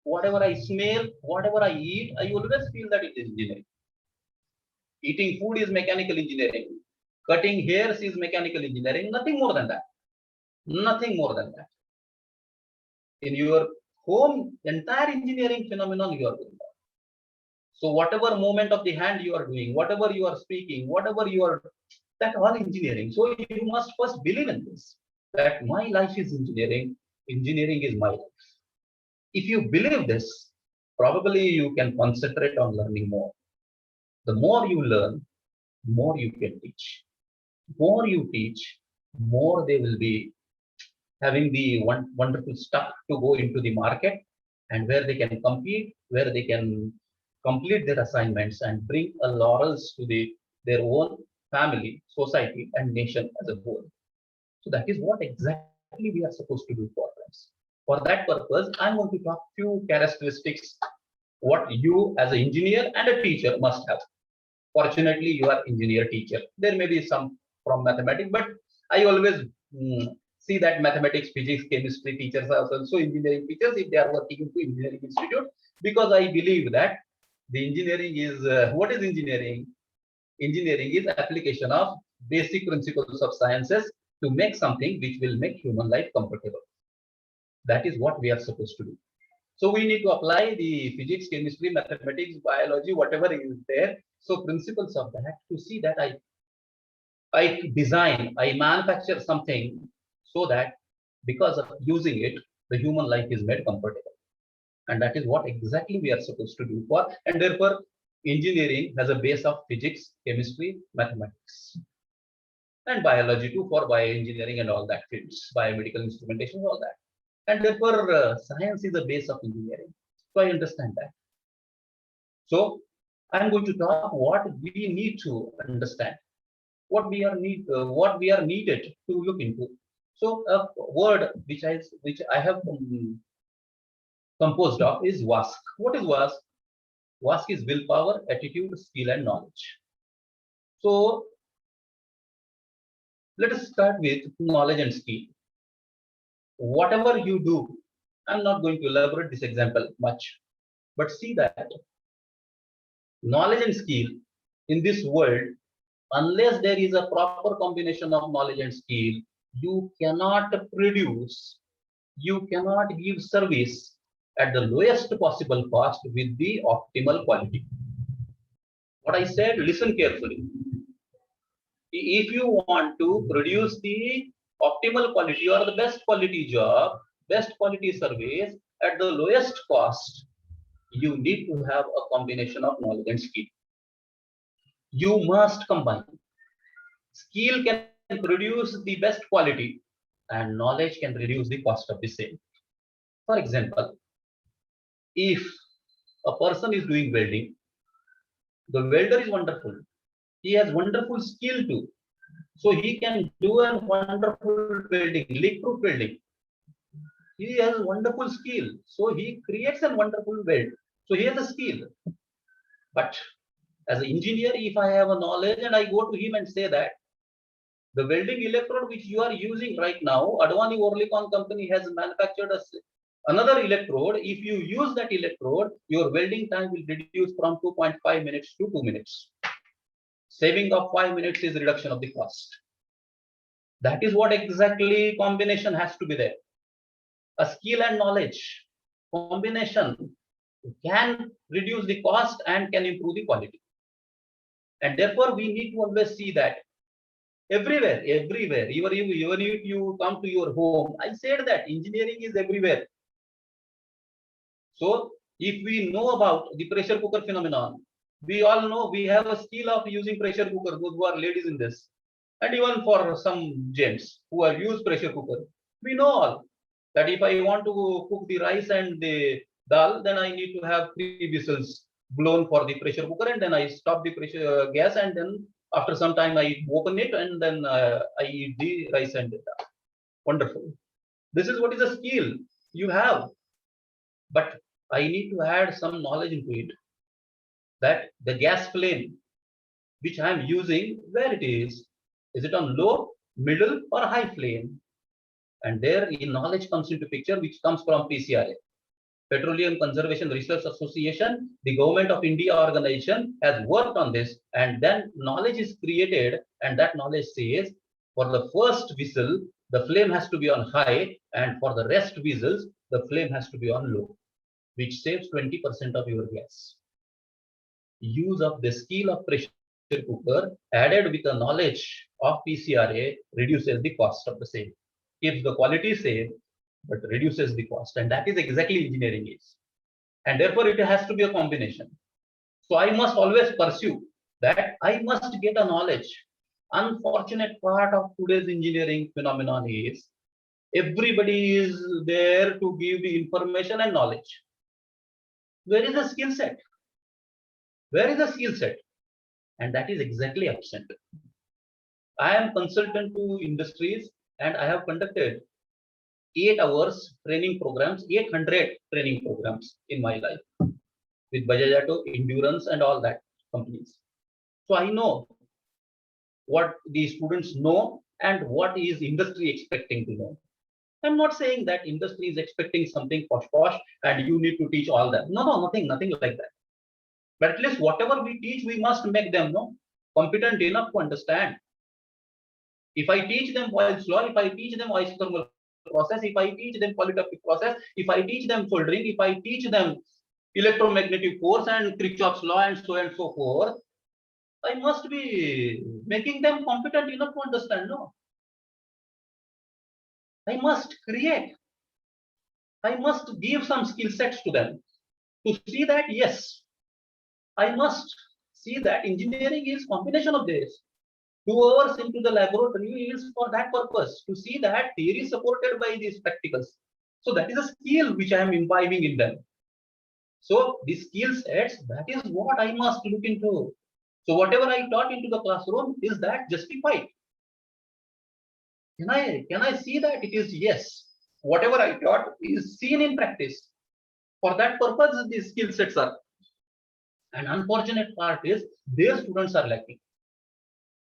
whatever I smell, whatever I eat, I always feel that it is engineering. Eating food is mechanical engineering. Cutting hairs is mechanical engineering. Nothing more than that. Nothing more than that. In your home, entire engineering phenomenon you are doing. So whatever movement of the hand you are doing, whatever you are speaking, whatever you are, that all engineering. So you must first believe in this, that my life is engineering, engineering is my life. If you believe this, probably you can concentrate on learning more. The more you learn, more you can teach. More you teach, more they will be having the wonderful stuff to go into the market, and where they can compete, where they can complete their assignments and bring a laurels to their own family, society, and nation as a whole. So that is what exactly we are supposed to do for friends. For that purpose, I'm going to talk few characteristics what you as an engineer and a teacher must have. Fortunately, you are engineer teacher. There may be some from mathematics, but I always see that mathematics, physics, chemistry teachers are also engineering teachers if they are working into engineering institute, because I believe that the engineering is, what is engineering? Engineering is application of basic principles of sciences to make something which will make human life comfortable. That is what we are supposed to do. So we need to apply the physics, chemistry, mathematics, biology, whatever is there. So principles of that, to see that I design, I manufacture something so that because of using it, the human life is made comfortable. And that is what exactly we are supposed to do for. And therefore, engineering has a base of physics, chemistry, mathematics, and biology too, for bioengineering and all that fields, biomedical instrumentation, all that. And therefore, science is the base of engineering. So I understand that. So I'm going to talk what we need to understand, what we are needed to look into. So a word which I have composed of is WASC. What is WASC? WASC is willpower, attitude, skill, and knowledge. So let us start with knowledge and skill. Whatever you do, I'm not going to elaborate this example much, but see that knowledge and skill in this world, unless there is a proper combination of knowledge and skill, you cannot produce, you cannot give service at the lowest possible cost with the optimal quality. What I said, listen carefully. If you want to produce the optimal quality or the best quality job, best quality service at the lowest cost, you need to have a combination of knowledge and skill. You must combine. Skill can produce the best quality and knowledge can reduce the cost of the same. For example, if a person is doing welding, the welder is wonderful. He has wonderful skill too. So he can do a wonderful welding, leak-proof welding. He has wonderful skill. So he creates a wonderful weld. So he has a skill. But as an engineer, if I have a knowledge and I go to him and say that the welding electrode which you are using right now, Advani Orlikon company has manufactured another electrode. If you use that electrode, your welding time will reduce from 2.5 minutes to 2 minutes. Saving of 5 minutes is reduction of the cost. That is what exactly combination has to be there. A skill and knowledge combination can reduce the cost and can improve the quality. And therefore, we need to always see that everywhere, even if you come to your home, I said that engineering is everywhere. So if we know about the pressure cooker phenomenon, we all know we have a skill of using pressure cooker, those who are ladies in this. And even for some gents who have used pressure cooker, we know all that if I want to cook the rice and the dal, then I need to have 3 whistles blown for the pressure cooker, and then I stop the pressure gas, and then after some time I open it, and then I eat the rice and the dal. Wonderful. This is what is a skill you have, but I need to add some knowledge into it, that the gas flame which I am using, where it is it on low, middle or high flame? And there in knowledge comes into picture, which comes from PCRA, Petroleum Conservation Research Association. The government of India organization has worked on this, and then knowledge is created, and that knowledge says for the first whistle the flame has to be on high, and for the rest whistles the flame has to be on low, which saves 20% of your gas. Use of the skill of pressure cooker added with the knowledge of PCRA reduces the cost of the same, keeps the quality same, but reduces the cost. And that is exactly engineering is. And therefore it has to be a combination. So I must always pursue that I must get a knowledge. Unfortunate part of today's engineering phenomenon is everybody is there to give the information and knowledge. Where is the skill set? Where is the skill set? And that is exactly absent. I am consultant to industries, and I have conducted 8 hours training programs, 800 training programs in my life with Bajaj Auto, Endurance, and all that companies. So I know what the students know and what is industry expecting to know. I'm not saying that industry is expecting something posh and you need to teach all that. No, nothing like that. But at least whatever we teach, we must make them competent enough to understand. If I teach them Boyle's law, if I teach them isothermal process, if I teach them polytropic process, if I teach them soldering, if I teach them electromagnetic force and Kirchhoff's law and so forth, I must be making them competent enough to understand. No, I must create. I must give some skill sets to them to see that yes, I must see that engineering is combination of this. 2 hours into the laboratory is for that purpose, to see that theory is supported by these practicals. So that is a skill which I am imbibing in them. So the skill sets, that is what I must look into. So whatever I taught into the classroom, is that justified? Can I see that it is yes? Whatever I taught is seen in practice. For that purpose, these skill sets are. And unfortunate part is their students are lacking.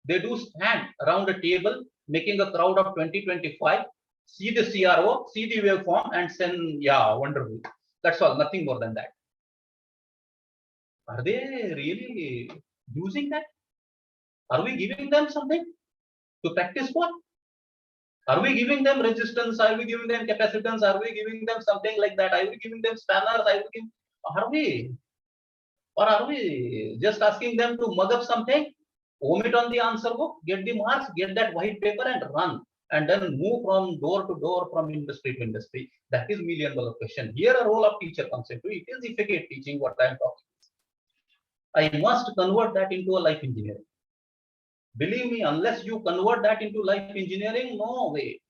They do stand around a table, making a crowd of 20-25, see the CRO, see the waveform, and send, yeah, wonderful. That's all, nothing more than that. Are they really using that? Are we giving them something to practice for? Are we giving them resistance? Are we giving them capacitance? Are we giving them something like that? Are we giving them spanners? Are we? Or are we just asking them to mug up something omit on the answer book, get the marks, get that white paper and run. And then move from door to door, from industry to industry. That is $1,000,000 question. Here a role of teacher comes into it. It is effective teaching what I am talking. I must convert that into a life engineering. Believe me, unless you convert that into life engineering, no way.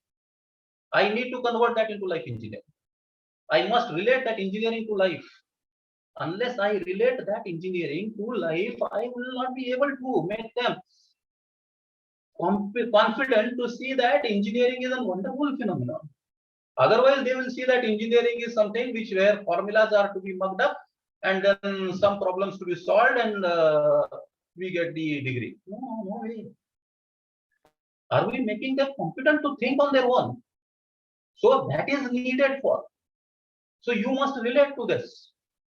I need to convert that into life engineering. I must relate that engineering to life. Unless I relate that engineering to life, I will not be able to make them confident to see that engineering is a wonderful phenomenon. Otherwise, they will see that engineering is something which where formulas are to be mugged up and then some problems to be solved and we get the degree. No way. Are we making them competent to think on their own? So that is needed for. So you must relate to this.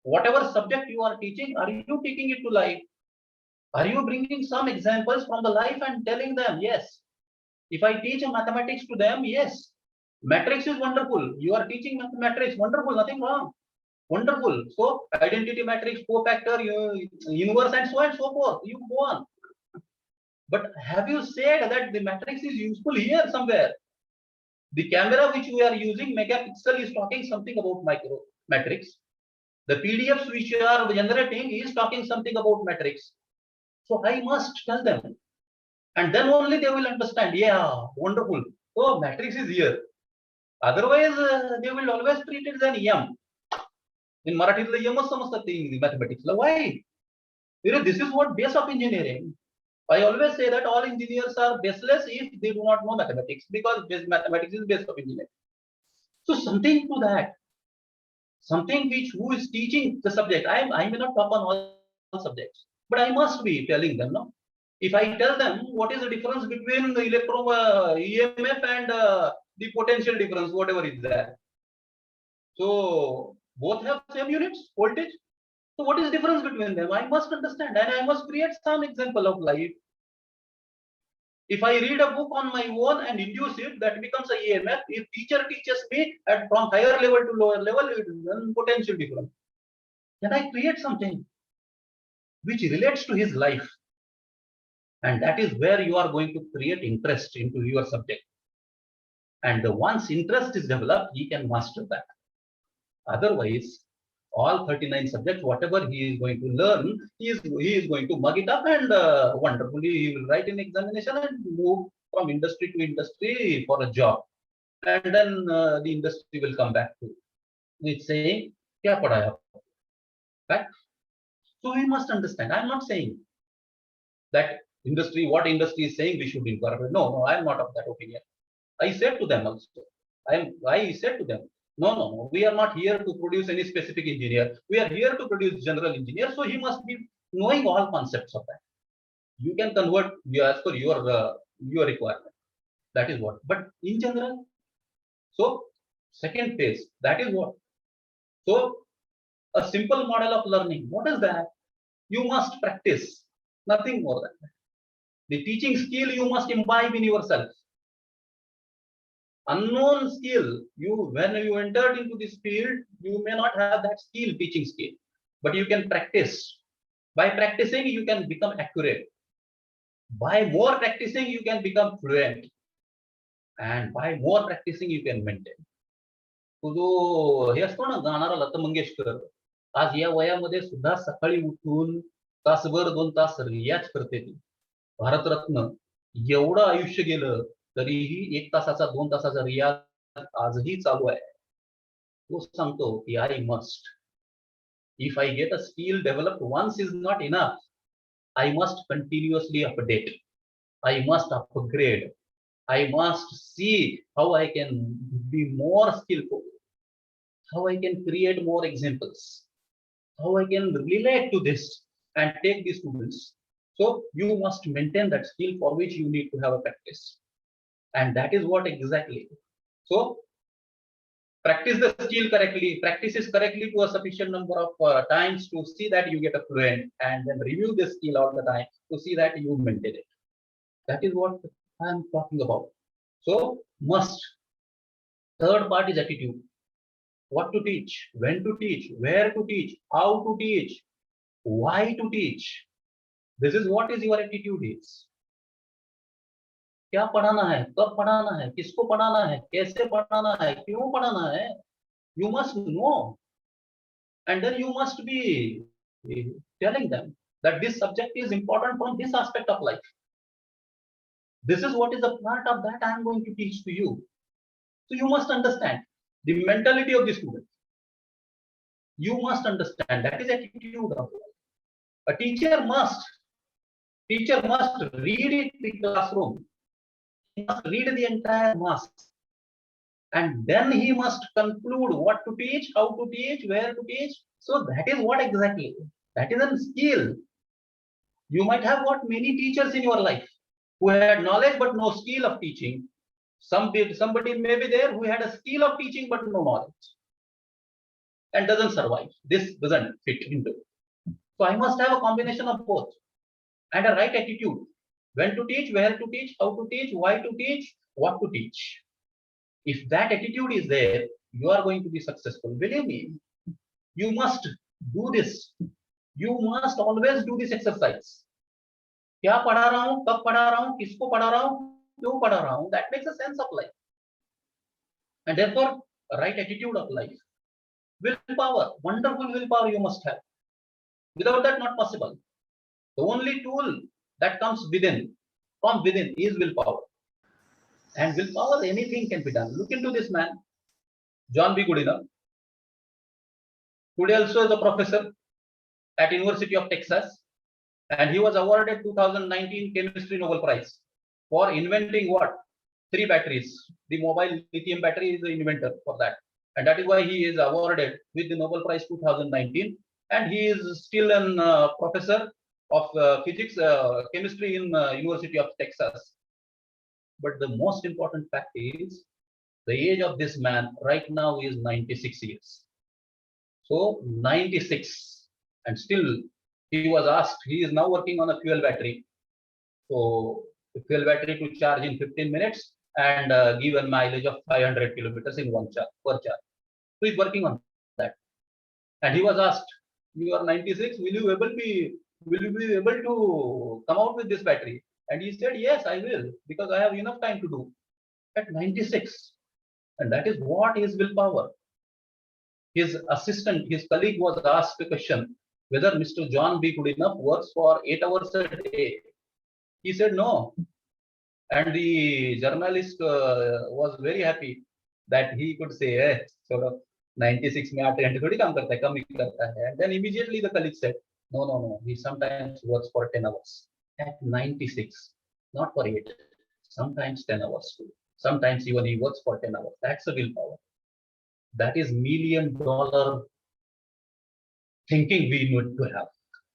Whatever subject you are teaching, are you taking it to life? Are you bringing some examples from the life and telling them, yes, if I teach mathematics to them, yes, matrix is wonderful. You are teaching mathematics, wonderful, nothing wrong. Wonderful. So identity matrix, cofactor, universe, and so on and so forth. You go on. But have you said that the matrix is useful here somewhere? The camera which we are using, megapixel, is talking something about micro matrix. The PDFs which you are generating is talking something about matrix. So I must tell them. And then only they will understand, yeah, wonderful. Oh, matrix is here. Otherwise, they will always treat it as an M. In Marathi, the M is the mathematics. Why? This is what base of engineering. I always say that all engineers are baseless if they do not know mathematics, because mathematics is base of engineering. So something to that. Something which who is teaching the subject. I may not talk on all subjects, but I must be telling them, no? If I tell them what is the difference between the EMF and the potential difference, whatever is there. So both have same units, voltage. So what is the difference between them? I must understand, and I must create some example of life. If I read a book on my own and induce it, that becomes a EMF. If teacher teaches me at from higher level to lower level, it is a potential difference. Then I create something which relates to his life. And that is where you are going to create interest into your subject. And once interest is developed, he can master that. Otherwise, all 39 subjects, whatever he is going to learn, he is going to mug it up and wonderfully he will write an examination and move from industry to industry for a job. And then the industry will come back to it saying, kya padhaya? Right? So we must understand. I'm not saying that industry, what industry is saying we should incorporate. No, I am not of that opinion. I said to them also. I said to them, no, we are not here to produce any specific engineer. We are here to produce general engineer. So he must be knowing all concepts of that. You can convert as per your requirement. That is what. But in general, so second phase, that is what. So a simple model of learning. What is that? You must practice. Nothing more than that. The teaching skill you must imbibe in yourself. Unknown skill, when you entered into this field, you may not have that skill, teaching skill, but you can practice. By practicing, you can become accurate. By more practicing, you can become fluent. And by more practicing, you can maintain. तो हे असतो ना गाणारा लता मंगेशकर, आज या वयामध्ये सुद्धा सकाळी उठून तासभर 2 तास रियाज करते ती. भारतरत्न एवढं आयुष्य गेलं तरीही 1 तासाचा 2 तासाचा रियाज आजही चालू आहे. तो सांगतो की I must, if I get a skill developed once is not enough, I must continuously update, I must upgrade, I must see how I can be more skillful, how I can create more examples, how I can relate to this and take these students. So you must maintain that skill, for which you need to have a practice. And that is what exactly. So practice the skill correctly, practice it correctly to a sufficient number of times to see that you get a fluent, and then review the skill all the time to see that you maintain it. That is what I'm talking about. So must. Third part is attitude. What to teach, when to teach, where to teach, how to teach, why to teach. This is what is your attitude is. क्या पढ़ाना है, कब पढ़ाना है, किसको पढ़ाना है, कैसे पढ़ाना है, क्यों पढ़ाना है, you must know, and then you must be telling them that this subject is important from this aspect of life. This is what is a part of that I am going to teach to you. So you must understand the mentality of the student. You must understand that is attitude of life. A teacher must read it the classroom. He must read the entire mass. And then he must conclude what to teach, how to teach, where to teach. So that is what exactly. That is a skill. You might have got many teachers in your life who had knowledge but no skill of teaching. Somebody may be there who had a skill of teaching but no knowledge and doesn't survive. This doesn't fit into it. So I must have a combination of both and a right attitude. When to teach, where to teach, how to teach, why to teach, what to teach. If that attitude is there, you are going to be successful. Believe me, you must do this. You must always do this exercise. क्या पढ़ा रहा हूँ, कब पढ़ा रहा हूँ, किसको पढ़ा रहा हूँ, क्यों पढ़ा रहा हूँ. That makes a sense of life. And therefore, a right attitude of life. Willpower, wonderful willpower you must have. Without that, not possible. The only tool that comes from within is willpower. And willpower, anything can be done. Look into this man, John B. Goodenough. Today also is a professor at University of Texas. And he was awarded 2019 Chemistry Nobel Prize for inventing what? 3 batteries. The mobile lithium battery is the inventor for that. And that is why he is awarded with the Nobel Prize 2019. And he is still a professor of physics, chemistry in University of Texas. But the most important fact is the age of this man right now is 96 years. So 96, and still he was asked, he is now working on a fuel battery. So the fuel battery to charge in 15 minutes and give a mileage of 500 kilometers in one charge, per charge. So he's working on that. And he was asked, you are 96, will you be able to come out with this battery? And he said, yes, I will, because I have enough time to do. At 96. And that is what is willpower. His assistant, his colleague was asked a question, whether Mr. John B. Goodenough works for 8 hours a day. He said no. And the journalist was very happy that he could say, sort of 96 mein 8 घंटे थोड़ी काम करता है, कम ही करता है. And then immediately the colleague said, no, he sometimes works for 10 hours. At 96, not for 8, sometimes 10 hours too. Sometimes even he works for 10 hours. That's a willpower. That is $1 million thinking we need to have.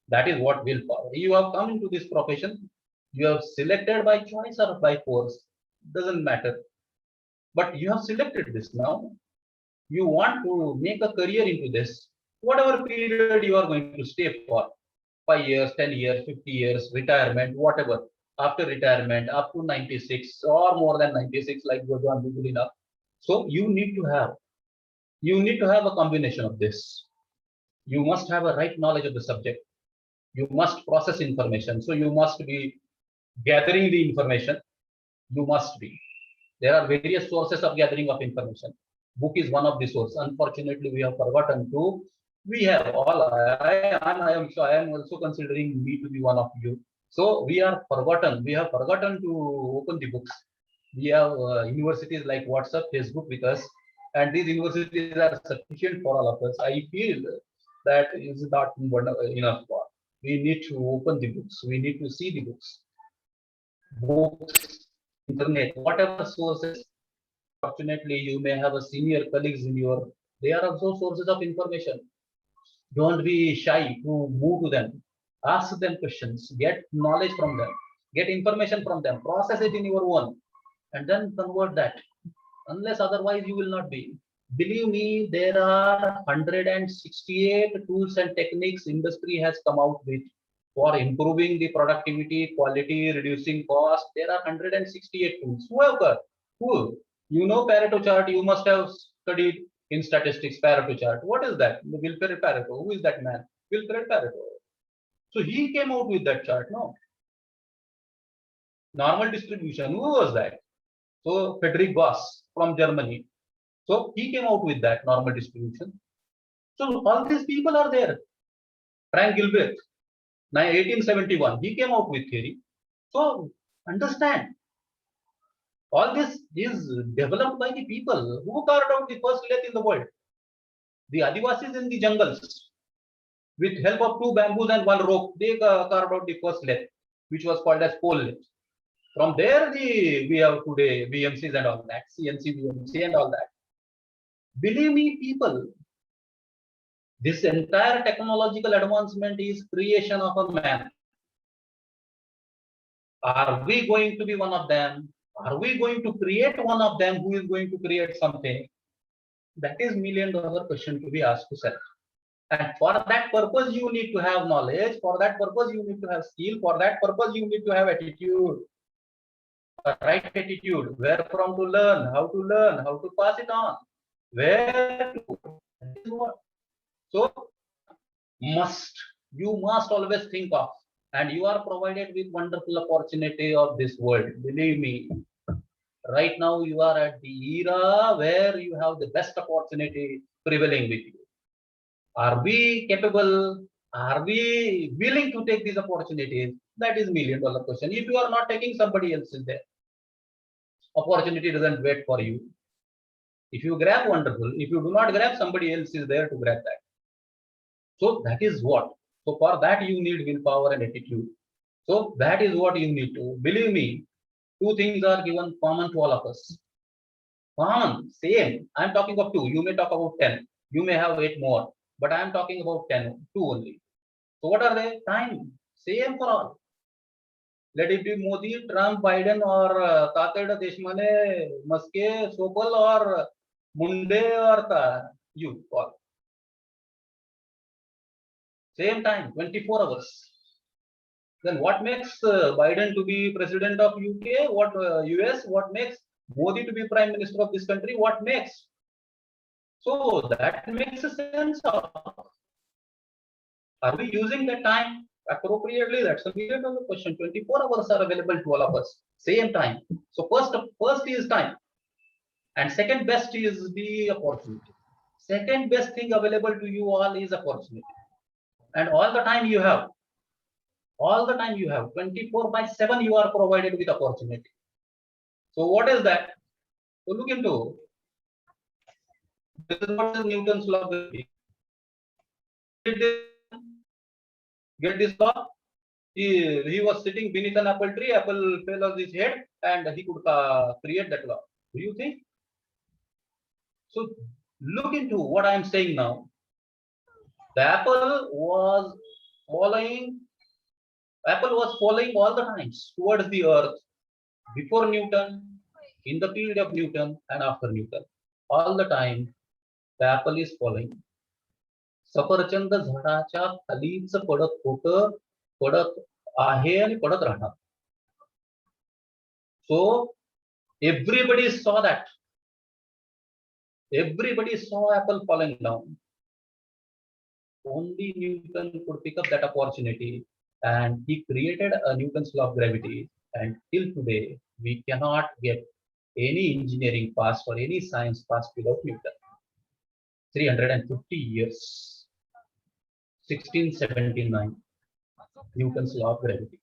That is what willpower. You have come into this profession, you have selected by choice or by force, doesn't matter. But you have selected this now. You want to make a career into this. Whatever period you are going to stay for, 5 years, 10 years, 50 years, retirement, whatever. After retirement, up to 96 or more than 96, like John B. Goodenough. So you need to have a combination of this. You must have a right knowledge of the subject. You must process information. So you must be gathering the information. You must be. There are various sources of gathering of information. Book is one of the sources. Unfortunately, we have forgotten to. We have all. I am sure I am also considering me to be one of you. So we are forgotten. We have forgotten to open the books. We have universities like WhatsApp, Facebook with us, and these universities are sufficient for all of us. I feel that is not enough. We need to open the books. We need to see the books. Books, internet, whatever sources. Fortunately, you may have a senior colleagues in your. They are also sources of information. Don't be shy to move to them. Ask them questions. Get knowledge from them. Get information from them. Process it in your own, and then convert that. Unless otherwise, you will not be. Believe me, there are 168 tools and techniques industry has come out with for improving the productivity, quality, reducing cost. There are 168 tools. Who? You know Pareto chart, you must have studied in statistics Pareto chart. What is that? The Wilfred Pareto. Who is that man? Wilfred Pareto. So he came out with that chart, no? Normal distribution, who was that? So Friedrich Gauss from Germany. So he came out with that normal distribution. So all these people are there. Frank Gilbert, 1871, he came out with theory. So understand, all this is developed by the people who carved out the first lathe in the world. The Adivasis in the jungles, with help of 2 bamboos and 1 rope, they carved out the first lathe, which was called as pole lathe. From there, we have today BMCs and all that, CNC, BMC and all that. Believe me, people, this entire technological advancement is creation of a man. Are we going to be one of them? Are we going to create one of them who is going to create something? That is $1 million question to be asked to self. And for that purpose, you need to have knowledge. For that purpose, you need to have skill. For that purpose, you need to have attitude. The right attitude. Where from to learn, how to pass it on. Where to. So, you must always think of, and you are provided with wonderful opportunity of this world. Believe me, right now you are at the era where you have the best opportunity prevailing with you. Are we capable? Are we willing to take these opportunities? That is $1 million question. If you are not taking, somebody else is there. Opportunity doesn't wait for you. If you grab, wonderful. If you do not grab, somebody else is there to grab that. So that is what. So for that you need willpower and attitude. So that is what you need to. Believe me, 2 things are given common to all of us. Common, same. I am talking of 2. You may talk about 10. You may have 8 more. But I am talking about 10, 2 only. So what are they? Time. Same for all. Let it be Modi, Trump, Biden, or Tateda Deshmane, Muske, Sokol, or Munde, or you all. Same time, 24 hours. Then what makes Biden to be president of UK? What US? What makes Modi to be prime minister of this country? What makes? So that makes a sense of. Are we using that time appropriately? That's a $1 million question. 24 hours are available to all of us. Same time. So first is time. And second best is the opportunity. Second best thing available to you all is opportunity. And all the time you have. 24/7 you are provided with opportunity. So what is that? So look into. This is what is Newton's law of gravity. Get this law? He was sitting beneath an apple tree, apple fell on his head, and he could create that law. Do you think? So look into what I am saying now. The apple was falling all the times towards the earth before Newton, in the period of Newton, and after Newton. All the time, the apple is falling. सफरचंद झाडाच्या खालीच पडत आहे आणि पडत राहणार. So everybody saw that. Everybody saw apple falling down. Only Newton could pick up that opportunity, and he created a Newton's law of gravity. And till today, we cannot get any engineering pass or any science pass without Newton. 350 years. 1679, Newton's law of gravity.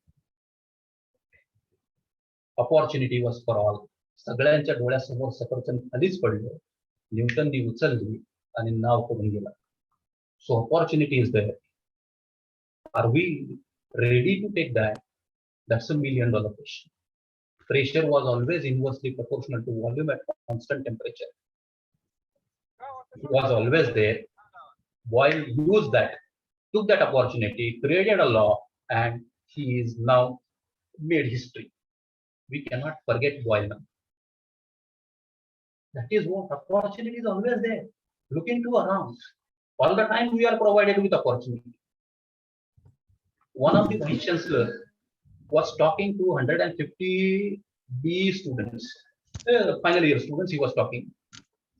Opportunity was for all. सगळ्यांच्या डोळ्यासमोर सफरचंद खालीच पडलं. न्यूटननी उचलली आणि नाव करून गेला. So opportunity is there. Are we ready to take that? That's a $1 million question. Pressure was always inversely proportional to volume at constant temperature. It was always there. Boyle used that. Took that opportunity, created a law, and he is now made history. We cannot forget Boyle now. That is what opportunity is always there. Look into around. All the time we are provided with opportunity. One of the vice chancellor was talking to 150 B students, final year students he was talking.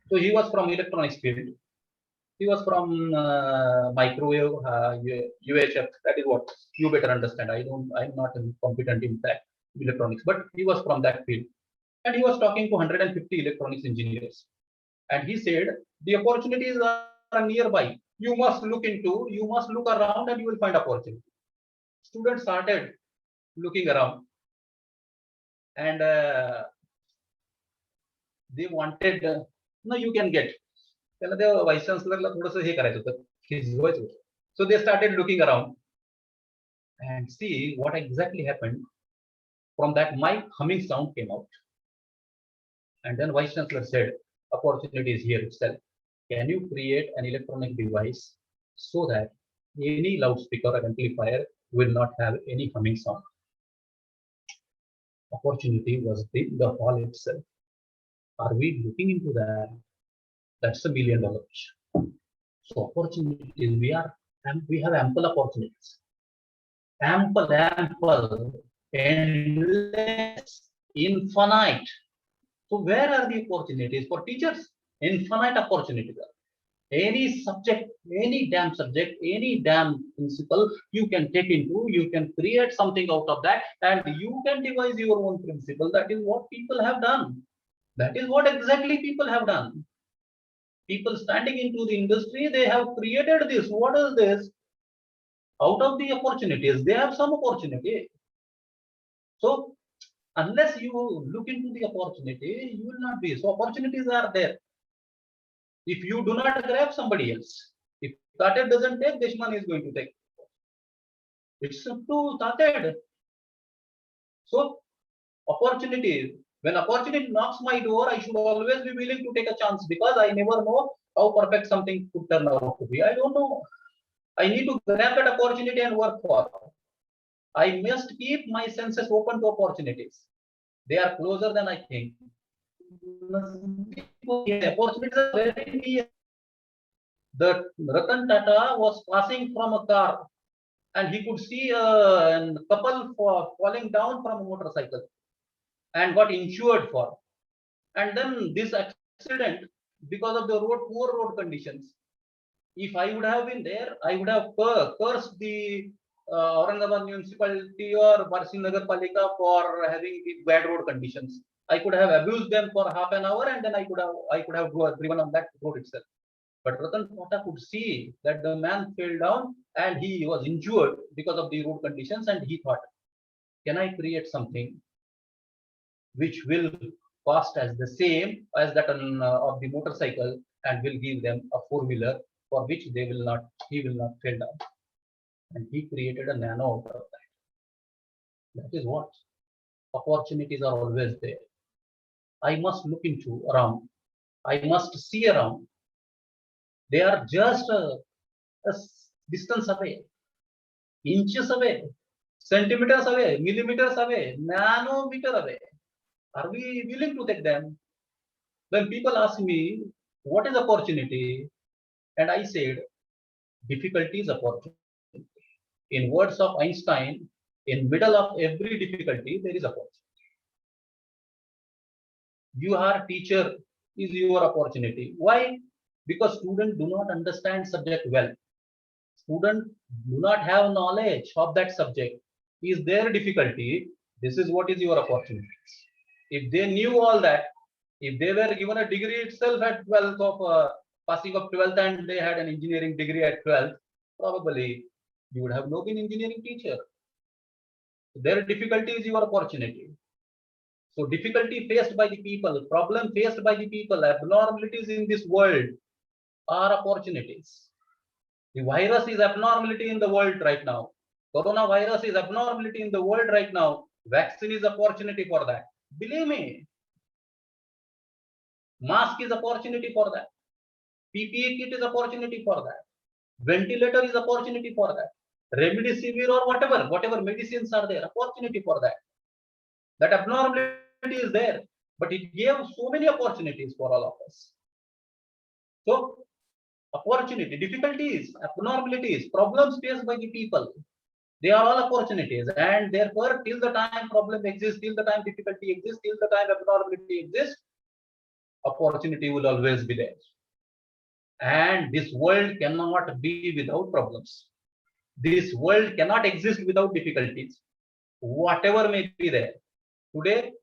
So he was from electronics field. He was from microwave UHF. That is what you better understand. I'm not competent in that electronics, but he was from that field, and he was talking to 150 electronics engineers, and he said the opportunities are nearby. You must look around, and you will find opportunity. Students started looking around, and they wanted no, you can get. त्याला त्या vice chancellorला थोडंसं हे करायचं होतं, खिजवायचं होतं. So they started looking around and see what exactly happened. From that, my humming sound came out, and then vice chancellor said, "Opportunity is here itself. Can you create an electronic device so that any loudspeaker or amplifier will not have any humming sound?" Opportunity was the hall itself. Are we looking into that? That's $1 million question. So opportunities, we have ample opportunities. Ample, endless, infinite. So where are the opportunities for teachers? Infinite opportunities. Any subject, any damn subject, any damn principle you can take into, you can create something out of that, and you can devise your own principle. That is what people have done. That is what exactly people have done. People standing into the industry, they have created this. What is this? Out of the opportunities, they have some opportunity. So unless you look into the opportunity, you will not be. So opportunities are there. If you do not grab, somebody else. If Tated doesn't take, Deshman is going to take. It's up to Tated. So opportunity. When opportunity knocks my door, I should always be willing to take a chance, because I never know how perfect something could turn out to be. I don't know. I need to grab that opportunity and work for it. I must keep my senses open to opportunities. They are closer than I think. Opportunities are very near. The Ratan Tata was passing from a car, and he could see a couple falling down from a motorcycle and got insured for. And then this accident, because of the poor road conditions, if I would have been there, I would have cursed the Aurangabad municipality or Barsi Nagar Palika for having the bad road conditions. I could have abused them for half an hour, and then I could have driven on that road itself. But Ratan Tata could see that the man fell down and he was injured because of the road conditions, and he thought, can I create something which will cost as the same as that of the motorcycle, and will give them a four-wheeler for which he will not fail down. And he created a nano out of that. That is what opportunities are always there. I must look into around. I must see around. They are just a distance away, inches away, centimeters away, millimeters away, nanometer away. Are we willing to take them? When people ask me, what is opportunity? And I said, difficulty is opportunity. In words of Einstein, in middle of every difficulty, there is opportunity. Your teacher is your opportunity. Why? Because students do not understand subject well. Students do not have knowledge of that subject. Is their difficulty? This is what is your opportunity. If they knew all that, if they were given a degree itself at 12th of passing of 12th, and they had an engineering degree at 12th, probably you would have no been engineering teacher. Their difficulty is your opportunity. So difficulty faced by the people, problem faced by the people, abnormalities in this world are opportunities. The virus is abnormality in the world right now. Coronavirus is abnormality in the world right now. Vaccine is opportunity for that. Believe me. Mask is opportunity for that. PPE kit is opportunity for that. Ventilator is opportunity for that. Remdesivir or whatever medicines are there, opportunity for that. That abnormality is there, but it gave so many opportunities for all of us. So opportunity, difficulties, abnormalities, problems faced by the people, they are all opportunities, and therefore till the time problem exists, till the time difficulty exists, till the time abnormality exists, opportunity will always be there. And this world cannot be without problems. This world cannot exist without difficulties, whatever may be there. Today,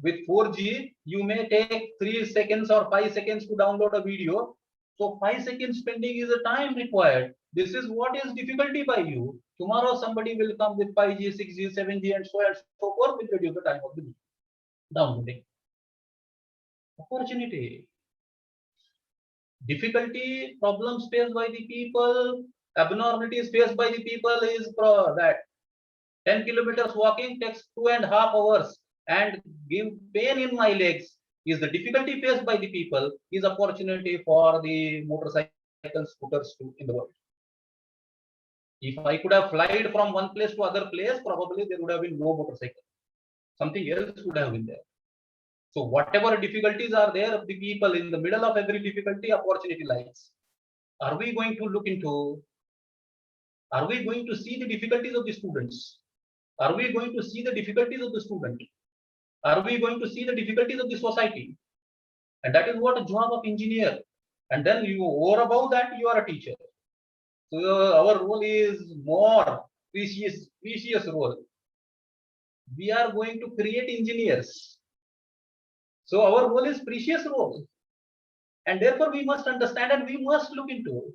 with 4G, you may take 3 seconds or 5 seconds to download a video. So 5 seconds spending is a time required. This is what is difficulty by you. Tomorrow somebody will come with 5G, 6G, 7G and so forth, will reduce the time of the downloading. Opportunity. Difficulty, problems faced by the people, abnormalities faced by the people is that 10 kilometers walking takes 2.5 hours and give pain in my legs is the difficulty faced by the people, is opportunity for the motorcycle scooters in the world. If I could have flied from one place to other place, probably there would have been no motorcycle. Something else would have been there. So whatever difficulties are there of the people, in the middle of every difficulty, opportunity lies. Are we going to look into? Are we going to see the difficulties of the students? Are we going to see the difficulties of the student? Are we going to see the difficulties of the society? And that is what a job of engineer. And then you, over above that, you are a teacher. So our role is more precious role. We are going to create engineers. So our role is precious role. And therefore we must understand and we must look into.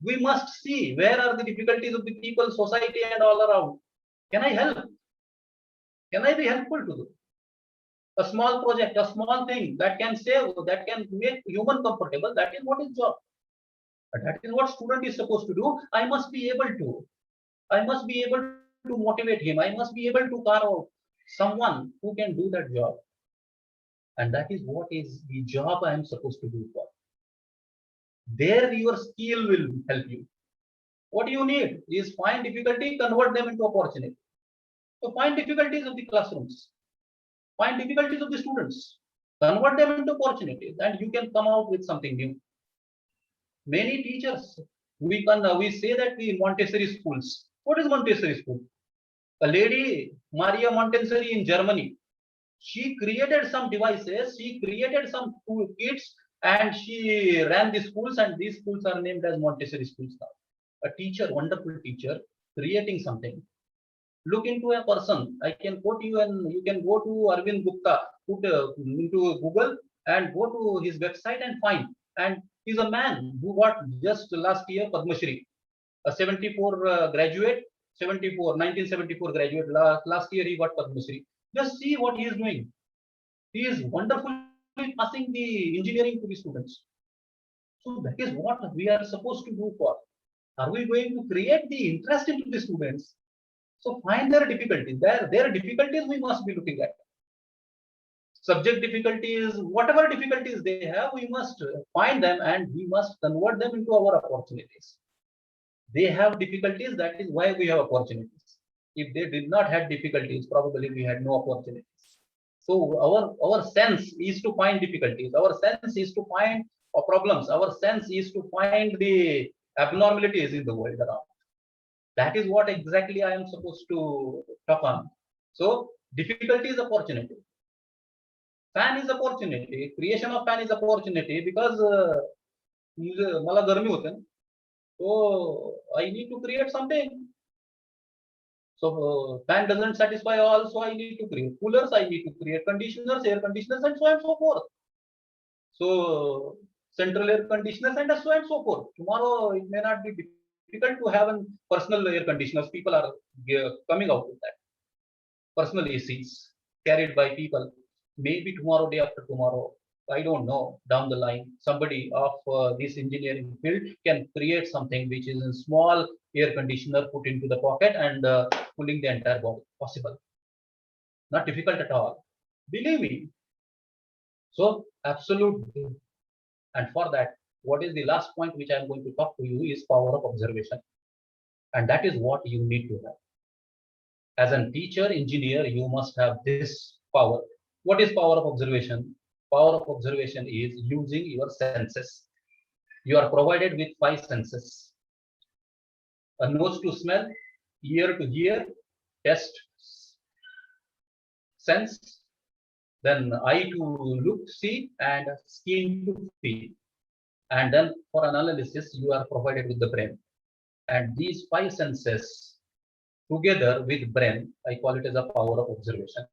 We must see where are the difficulties of the people, society and all around. Can I help? Can I be helpful to them? A small project, a small thing that can save, that can make human comfortable, that is what is job. But that is what student is supposed to do. I must be able to. I must be able to motivate him. I must be able to carve out someone who can do that job. And that is what is the job I am supposed to do for. There your skill will help you. What you need is find difficulty, convert them into opportunity. So find difficulties of the classrooms, find difficulties of the students, convert them into opportunities, and you can come out with something new. Many teachers, we say that the Montessori schools. What is Montessori school? A lady, Maria Montessori in Germany, she created some devices, she created some kits, and she ran the schools, and these schools are named as Montessori schools now. A teacher, wonderful teacher, creating something. Look into a person. I can quote you, and you can go to Arvind Gupta, put into Google and go to his website and find. And he's a man who got just last year Padma Shri, a 74 graduate, 1974 graduate. Last year he got Padma Shri. Just see what he is doing. He is wonderfully passing the engineering to the students. So that is what we are supposed to do for. Are we going to create the interest into the students? So find their difficulties. Their difficulties we must be looking at. Subject difficulties, whatever difficulties they have, we must find them and we must convert them into our opportunities. They have difficulties, that is why we have opportunities. If they did not have difficulties, probably we had no opportunities. So our sense is to find difficulties. Our sense is to find problems. Our sense is to find the abnormalities in the world around. That is what exactly I am supposed to talk on. So difficulty is opportunity. Fan is opportunity. Creation of fan is opportunity because मला गर्मी होते ना. So I need to create something. So fan doesn't satisfy all, so I need to create coolers. I need to create conditioners, air conditioners, and so on and so forth. So central air conditioners and so on and so forth. Tomorrow it may not be difficult to have a personal air conditioners. People are coming out with that. Personal ACs carried by people. Maybe tomorrow, day after tomorrow, I don't know, down the line, somebody of this engineering field can create something which is a small air conditioner put into the pocket and cooling the entire body. Possible. Not difficult at all. Believe me. So, absolutely. And for that, what is the last point which I am going to talk to you is power of observation. And that is what you need to have. As a teacher, engineer, you must have this power. What is power of observation? Power of observation is using your senses. You are provided with 5 senses. A nose to smell, ear to hear, taste, sense, then eye to look, see, and skin to feel. And then for analysis, you are provided with the brain. And these 5 senses together with brain, I call it as a power of observation.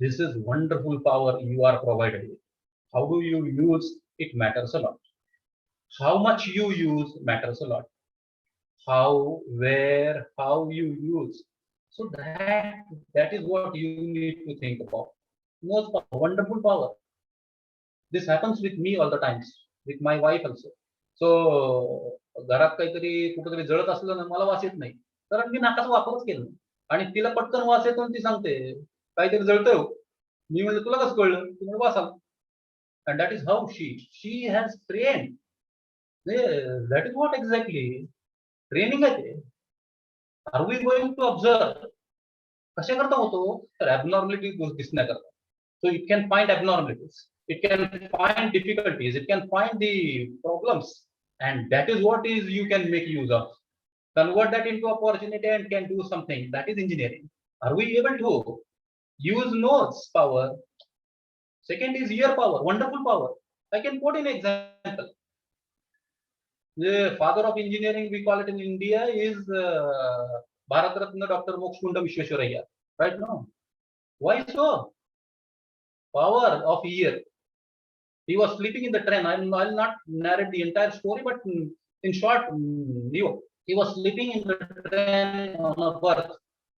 This is wonderful power you are provided with. How do you use it matters a lot. How much you use matters a lot. How, where, how you use. So that is what you need to think about. Most wonderful power. This happens with me all the times, with my wife also. So घरात काहीतरी कुठेतरी जळत असलं ना मला वास येत नाही कारण मी नाकाचा वापरच केला नाही आणि तिला पटकन वास येतो आणि ती सांगते काहीतरी जळतंय हो. मी म्हणलं तुला कसं कळलं ती म्हणजे वास आला. And that is how she has trained. That is what exactly training आहे ते. Are we going to observe? कशा करता होतो तर abnormality दिसण्याकरता. So it can find abnormalities, it can find difficulties, it can find the problems, and that is what is you can make use of. Convert that into opportunity and can do something. That is engineering. Are we able to use nose power? Second is ear power, wonderful power. I can quote an example. The father of engineering, we call it in India, is Bharat Ratna Dr. Mokshgunda Vishweswaraya. Right now. Why so? Power of ear. He was sleeping in the train. I'll not narrate the entire story, but in short, he was sleeping in the train on a berth,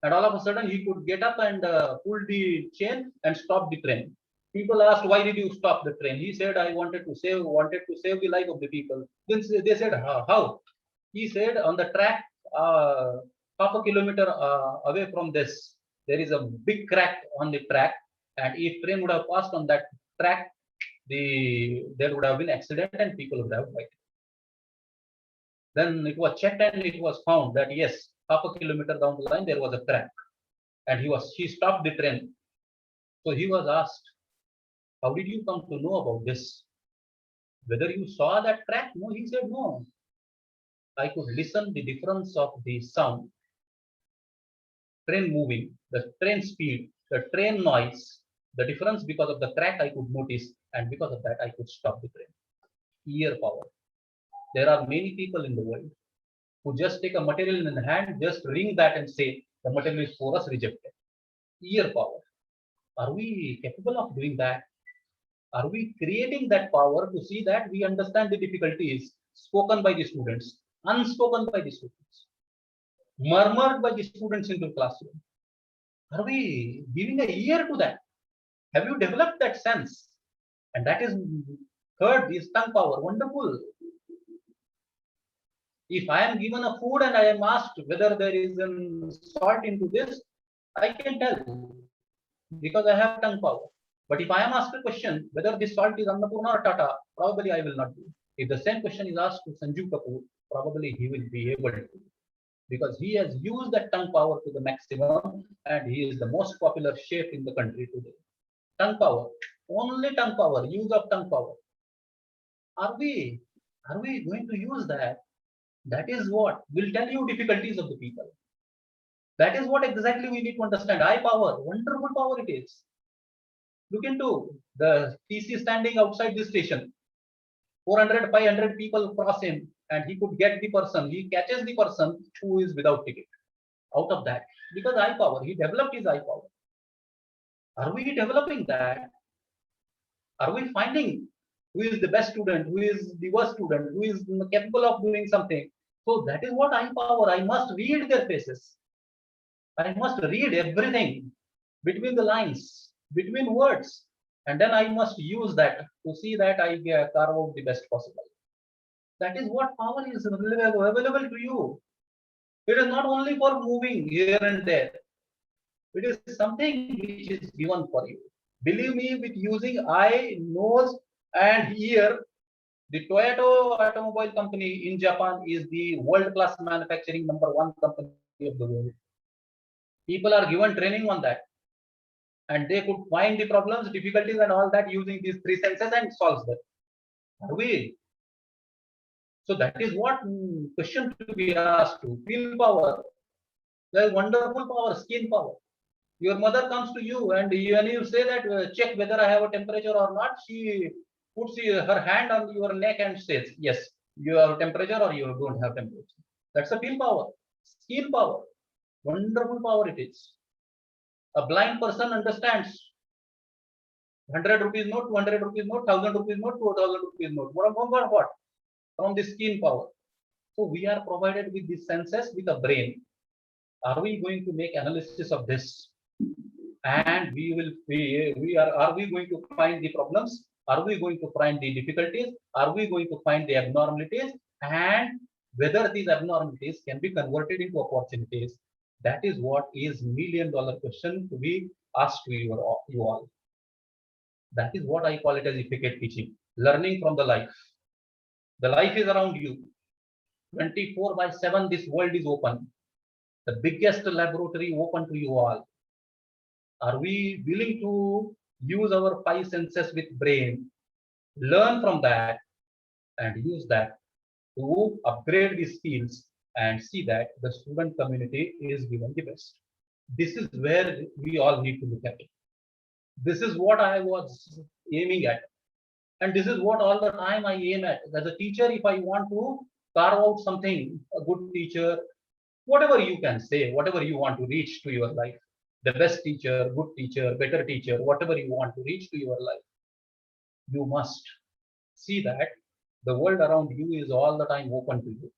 and all of a sudden he could get up and pull the chain and stop the train. People asked, "Why did you stop the train?" He said, "I wanted to save the life of the people." Then they said, "How?" He said, "On the track, half a kilometer away from this, there is a big crack on the track, and if train would have passed on that track, there would have been accident and people would have died." Then it was checked and it was found that yes, half a kilometer down the line there was a crack, and he stopped the train. So he was asked, "How did you come to know about this? Whether you saw that crack?" No, he said, "No. I could listen the difference of the sound, train moving, the train speed, the train noise, the difference because of the crack I could notice, and because of that I could stop the train." Ear power. There are many people in the world who just take a material in the hand, just ring that and say the material is for us, rejected. Ear power. Are we capable of doing that? Are we creating that power to see that we understand the difficulties spoken by the students, unspoken by the students, murmured by the students into the classroom? Are we giving an ear to that? Have you developed that sense? And that is third is tongue power. Wonderful. If I am given a food and I am asked whether there is salt into this, I can tell because I have tongue power. But if I am asked a question whether this salt is Annapurna or Tata, probably I will not do. If the same question is asked to Sanjeev Kapoor, probably he will be able to, because he has used that tongue power to the maximum and he is the most popular chef in the country today. Tongue power, only tongue power, use of tongue power. Are we going to use that? That is what will tell you difficulties of the people. That is what exactly we need to understand. Eye power, wonderful power it is. Look into the TC standing outside the station. 400, 500 people cross him and he could get the person. He catches the person who is without ticket out of that. Because eye power, he developed his eye power. Are we developing that? Are we finding who is the best student, who is the worst student, who is capable of doing something? So that is what eye power. I must read their faces. I must read everything between the lines, between words. And then I must use that to see that I carve out the best possible. That is what power is available to you. It is not only for moving here and there. It is something which is given for you. Believe me, with using eye, nose, and ear, the Toyota automobile company in Japan is the world-class manufacturing #1 company of the world. People are given training on that. And they could find the problems, difficulties, and all that using these 3 senses and solves them. Are we? So that is what question to be asked to. Feel power. There is wonderful power, skin power. Your mother comes to you and when you say that check whether I have a temperature or not, she puts her hand on your neck and says, yes, you have temperature or you don't have temperature. That's a feel power, skill power, wonderful power it is. A blind person understands 100 rupees note, 200 rupees note, 1000 rupees note, 2000 rupees note. What? From the skin power. So we are provided with these senses with a brain. Are we going to make analysis of this? And are we going to find the problems? Are we going to find the difficulties? Are we going to find the abnormalities? And whether these abnormalities can be converted into opportunities? That is what is $1 million question to be asked to you all. That is what I call it as efficient teaching, learning from the life. The life is around you. 24/7, this world is open. The biggest laboratory open to you all. Are we willing to use our 5 senses with brain, learn from that, and use that to upgrade the skills and see that the student community is given the best? This is where we all need to look at it. This is what I was aiming at. And this is what all the time I aim at. As a teacher, if I want to carve out something, a good teacher, whatever you can say, whatever you want to reach to your life, the best teacher, good teacher, better teacher, whatever you want to reach to your life, you must see that the world around you is all the time open to you.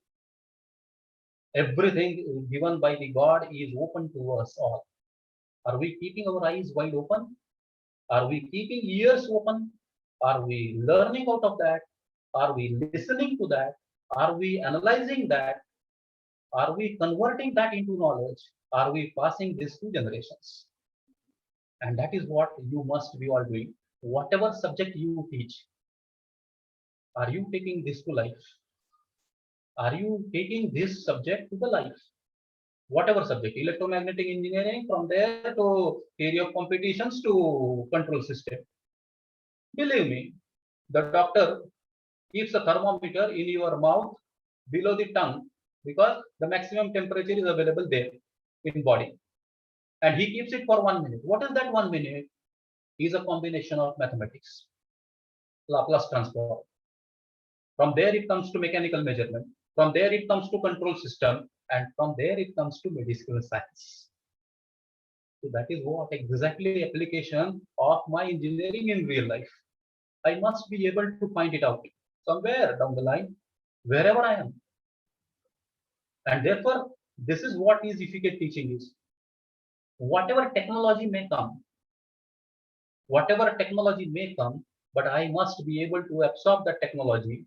Everything given by the God is open to us all. Are we keeping our eyes wide open? Are we keeping ears open? Are we learning out of that? Are we listening to that? Are we analyzing that? Are we converting that into knowledge? Are we passing this to generations? And that is what you must be all doing. Whatever subject you teach, are you taking this to life? Are you taking this subject to the life? Whatever subject, electromagnetic engineering, from there to theory of competitions to control system. Believe me, the doctor keeps a thermometer in your mouth below the tongue because the maximum temperature is available there in body. And he keeps it for 1 minute. What is that 1 minute? Is a combination of mathematics, Laplace transform. From there it comes to mechanical measurement. From there it comes to control system. And from there it comes to medicinal science. So that is what exactly application of my engineering in real life. I must be able to find it out somewhere down the line, wherever I am. And therefore, this is what is efficient teaching is. Whatever technology may come, but I must be able to absorb that technology,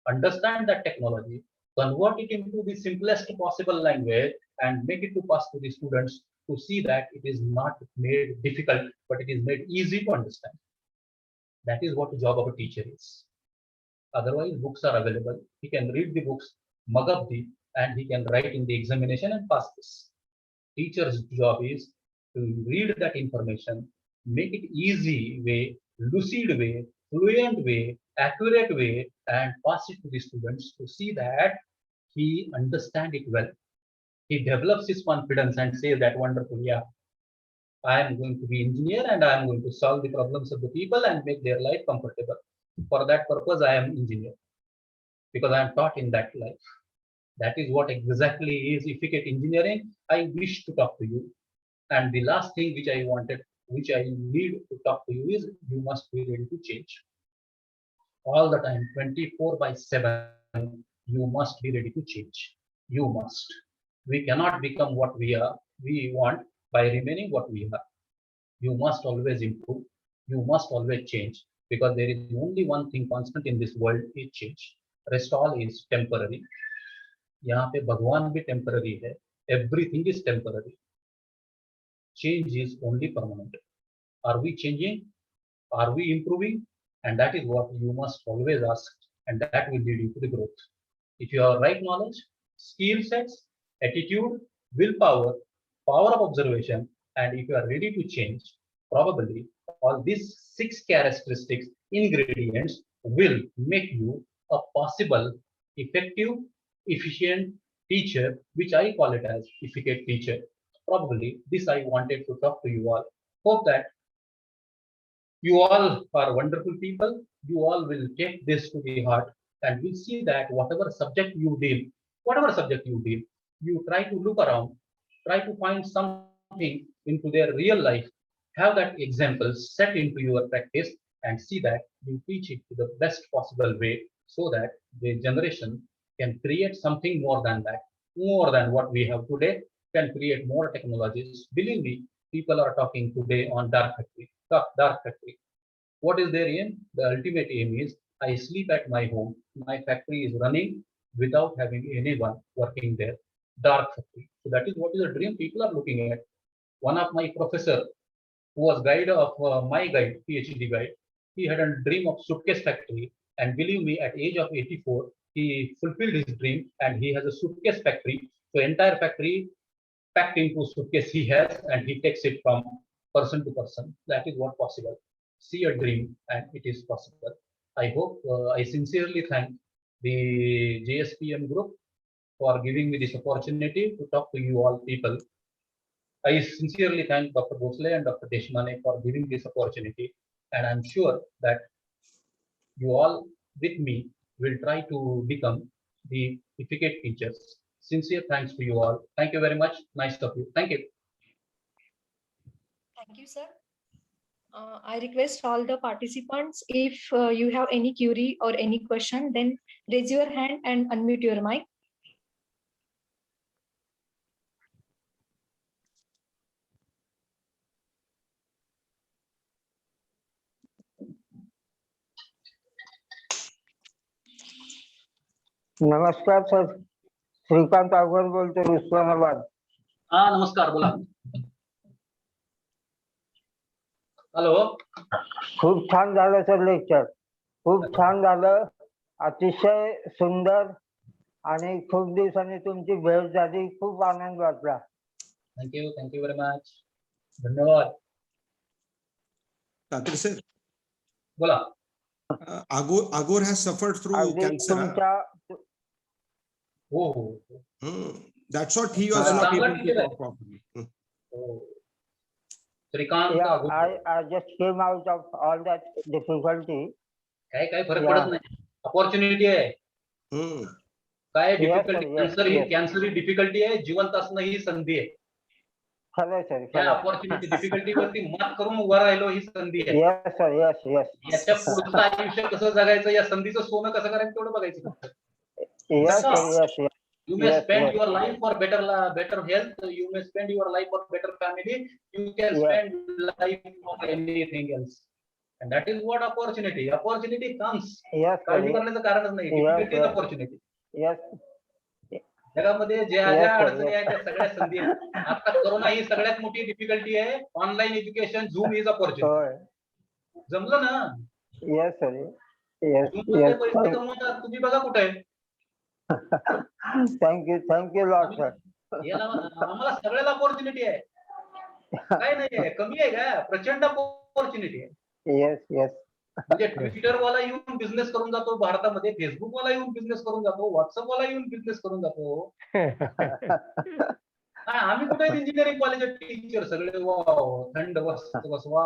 understand that technology, convert it into the simplest possible language, and make it to pass to the students to see that it is not made difficult, but it is made easy to understand. That is what the job of a teacher is. Otherwise, books are available. He can read the books, mug up the, and he can write in the examination and pass this. Teacher's job is to read that information, make it easy way, lucid way, fluent way, accurate way, and pass it to the students to see that he understands it well. He develops his confidence and says that wonderful, yeah, I am going to be engineer and I am going to solve the problems of the people and make their life comfortable. For that purpose, I am engineer because I am taught in that life. That is what exactly is efficient engineering. I wish to talk to you. And the last thing which I need to talk to you is you must be ready to change. All the time, 24/7, you must be ready to change. You must. We cannot become what we want by remaining what we are. You must always improve. You must always change because there is only one thing constant in this world is change. Rest all is temporary. यहाँ पे भगवान भी temporary है. Everything is temporary. Change is only permanent. Are we changing? Are we improving? And that is what you must always ask, and that will lead you to the growth. If you have right knowledge, skill sets, attitude, willpower, power of observation, and if you are ready to change, probably all these 6 characteristics, ingredients will make you a possible, effective, efficient teacher, which I call it as efficient teacher. Probably this I wanted to talk to you all. Hope that You all are wonderful people. You all will take this to the heart and will see that whatever subject you deal, you try to look around, try to find something into their real life, have that example set into your practice, and see that you teach it to the best possible way so that the generation can create something more than that, more than what we have today, can create more technologies. Believe me, people are talking today on dark factory. Dark factory. What is their aim? The ultimate aim is I sleep at my home, my factory is running without having anyone working there. Dark factory. So that is what is the dream people are looking at. One of my professor who was guide of my guide, PhD guide, he had a dream of suitcase factory. And believe me, at age of 84, he fulfilled his dream and he has a suitcase factory. So entire factory packed into suitcase he has and he takes it from person to person. That is what possible. See a dream and it is possible. I hope, I sincerely thank the JSPM group for giving me this opportunity to talk to you all people. I sincerely thank Dr. Bhosle and Dr. Deshmane for giving this opportunity. And I'm sure that you all with me will try to become the efficient teachers. Sincere thanks to you all. Thank you very much. Nice of you. Thank you. Thank you, sir. I request all the participants, if you have any query or any question, then raise your hand and unmute your mic. नमस्कार sir, Shrikant अगोर बोलतो उस्मानाबाद. हा नमस्कार, बोला. Hello. खूप छान झालं sir lecture, खूप छान झालं, अतिशय सुंदर आणि खूप दिवसांनी तुमची भेट झाली, खूप आनंद वाटला. Thank you very much. धन्यवाद. तातेड sir, बोला. Agor has suffered through अगदी cancer. तुमच्या हो. That's what he was not able to talk properly. Shrikant Yeah, अगोदर. I just came out of all that difficulty. काय फरक पडत नाही. अपॉर्च्युनिटी आहे. काय डिफिकल्टी, कॅन्सर ही डिफिकल्टी आहे, जिवंत असणं ही संधी आहे. खरं सर, त्या अपॉर्च्युनिटी डिफिकल्टीवरती मात करून उभा राहिलो ही संधी आहे. Yes sir, yes yes. याच्या पुढचं आयुष्य कसं जगायचं, या संधीचं सोनं कसं करायचं तेवढं बघायचं. Yes sir, yes yes. You may spend your life for better health. You may spend your life for better family. You can spend life for anything else. And that is what opportunity. Opportunity comes. Yes, काळजी करण्याचं कारणच नाही. Difficulty is opportunity. Yes. जगामध्ये ज्या अडचणी आहेत त्या सगळ्या संधी आहेत. आता कोरोना ही सगळ्यात मोठी डिफिकल्टी आहे. ऑनलाईन एज्युकेशन, झूम इज अपॉर्च्युनिटी. जमलं ना? Yes sir, yes. पैसे कमवतात, तुम्ही बघा कुठे आहे. Thank you lot sir. आम्हाला सगळ्याला अपॉर्च्युनिटी आहे. काय नाहीये, कमी आहे का? प्रचंड अपॉर्च्युनिटी आहे. Yes yes. म्हणजे ट्विटर वाला येऊन बिझनेस करून जातो भारतामध्ये, फेसबुक वाला येऊन बिझनेस करून जातो, व्हॉट्सअप वाला येऊन बिझनेस करून जातो. आम्ही कुठे इंजिनिअरिंग कॉलेजात टीचर सगळे थंड बस वा.